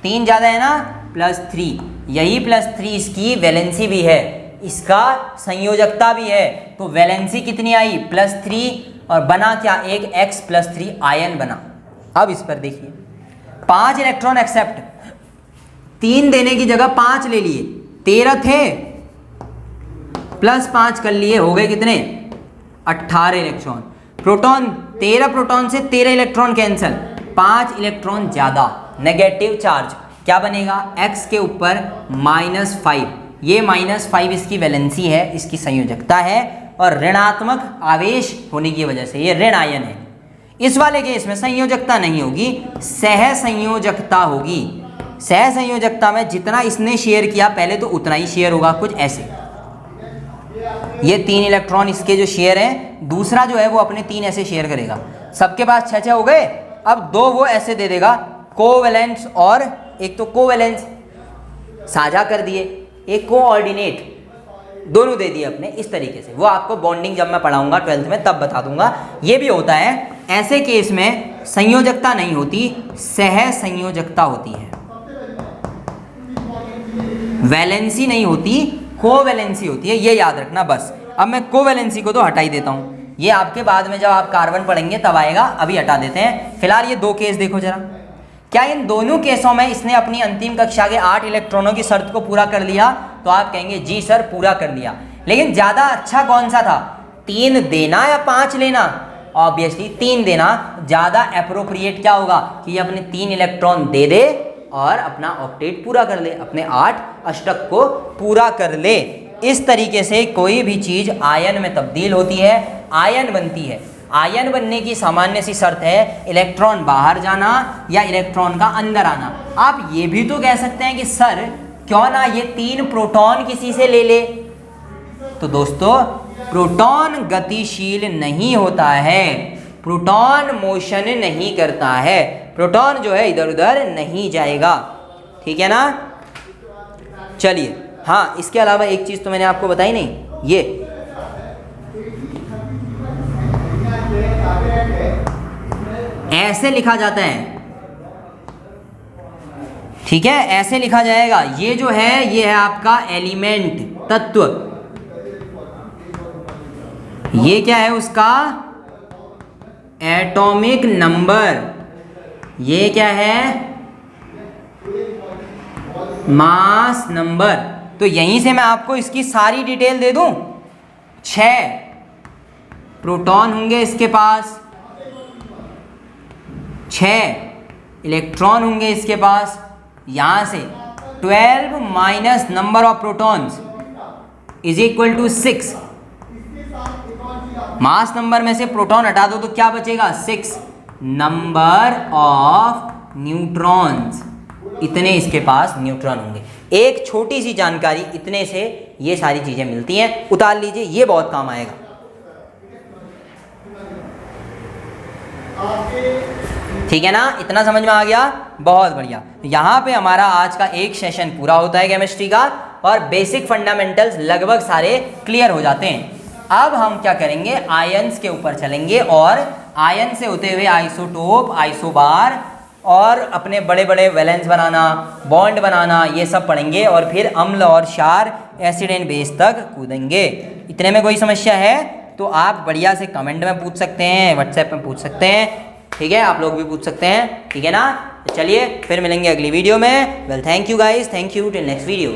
Speaker 1: 3 ज़्यादा है ना, +3। यही +3 इसकी वैलेंसी भी है, इसका संयोजकता भी है। तो वैलेंसी कितनी आई? +3, और बना क्या? एक x + 3 आयन बना। अब इस पर देखिए, 5 इलेक्ट्रॉन एक्सेप्ट, 3 देने की जगह 5 ले लिए, 13 थे, +5 कर लिए, हो गए कितने? 18 इलेक्ट्रॉन। प्रोटॉन 13 प्रोटॉन से 13 इलेक्ट्रॉन कैंसिल, 5 इलेक्ट्रॉन ज़्यादा, नेगेटिव चार्ज, क्या बनेगा x के ऊपर -5। ये -5 इसकी वैलेंसी है, इसकी संयोजकता है, और ऋणात्मक आवेश होने की वजह से ये ऋण आयन है। इस वाले केस में संयोजकता नहीं होगी, सह संयोजकता होगी। सह संयोजकता में जितना इसने शेयर किया पहले तो उतना ही शेयर होगा, कुछ ऐसे। ये 3 इलेक्ट्रॉन इसके जो शेयर हैं, दूसरा जो है वो अपने 3 ऐसे शेयर करेगा। सबके पास 6 हो गए, अब 2 वो ऐसे दे देगा कोवैलेंस, और एक तो कोवैलेंस साझा कर दिए, एक कोऑर्डिनेट दोनों दे दिए अपने। इस तरीके से वो आपको बॉन्डिंग जब मैं पढ़ाऊंगा 12th में तब बता दूंगा। ये भी होता है, ऐसे केस में संयोजकता नहीं होती, सह संयोजकता होती है। वैलेंसी नहीं होती, कोवैलेंसी होती है, ये याद रखना बस। अब मैं कोवैलेंसी को तो हटा ही देता हूँ, ये आपके बाद में जब आप कार्बन पढ़ेंगे तब आएगा, अभी हटा देते हैं। फिलहाल ये 2 केस देखो जरा, क्या इन दोनों केसों में इसने अपनी अंतिम कक्षा के 8 इलेक्ट्रॉनों की शर्त को पूरा कर लिया? तो आप कहेंगे जी सर पूरा कर लिया। लेकिन ज़्यादा अच्छा कौन सा था, 3 देना या 5 लेना? ऑब्वियसली 3 देना ज़्यादा एप्रोप्रिएट क्या होगा कि ये अपने 3 इलेक्ट्रॉन दे दे और अपना ऑक्टेट पूरा कर ले, अपने 8 अष्टक को पूरा कर ले। इस तरीके से कोई भी चीज़ आयन में तब्दील होती है, आयन बनती है। आयन बनने की सामान्य सी शर्त है इलेक्ट्रॉन बाहर जाना या इलेक्ट्रॉन का अंदर आना। आप ये भी तो कह सकते हैं कि सर क्यों ना ये 3 प्रोटॉन किसी से ले ले। तो दोस्तों प्रोटॉन गतिशील नहीं होता है, प्रोटॉन मोशन नहीं करता है, प्रोटॉन जो है इधर उधर नहीं जाएगा, ठीक है ना। चलिए, हाँ इसके अलावा एक चीज़ तो मैंने आपको बताई नहीं, ये ऐसे लिखा जाता है, ठीक है, ऐसे लिखा जाएगा। ये जो है ये है आपका एलिमेंट, तत्व। ये क्या है उसका एटॉमिक नंबर, ये क्या है मास नंबर। तो यहीं से मैं आपको इसकी सारी डिटेल दे दूं। 6 प्रोटॉन होंगे इसके पास, 6 इलेक्ट्रॉन होंगे इसके पास, यहां से 12 minus number of protons is equal to 6। Mass number में से प्रोटॉन हटा दो तो क्या बचेगा 6। नंबर ऑफ न्यूट्रॉन्स, इतने इसके पास न्यूट्रॉन होंगे। एक छोटी सी जानकारी, इतने से ये सारी चीजें मिलती हैं, उतार लीजिए, ये बहुत काम आएगा। ठीक है ना, इतना समझ में आ गया, बहुत बढ़िया। यहाँ पे हमारा आज का एक सेशन पूरा होता है केमिस्ट्री का, और बेसिक फंडामेंटल्स लगभग सारे क्लियर हो जाते हैं। अब हम क्या करेंगे, आयंस के ऊपर चलेंगे, और आयन से होते हुए आइसोटोप, आइसोबार, और अपने बड़े बड़े वैलेंस बनाना, बॉन्ड बनाना, ये सब पढ़ेंगे, और फिर अम्ल और क्षार, एसिड एंड बेस तक कूदेंगे। इतने में कोई समस्या है तो आप बढ़िया से कमेंट में पूछ सकते हैं, व्हाट्सएप में पूछ सकते हैं, ठीक है, आप लोग भी पूछ सकते हैं, ठीक है ना। तो चलिए फिर मिलेंगे अगली वीडियो में। Well thank you guys, thank you, till next video.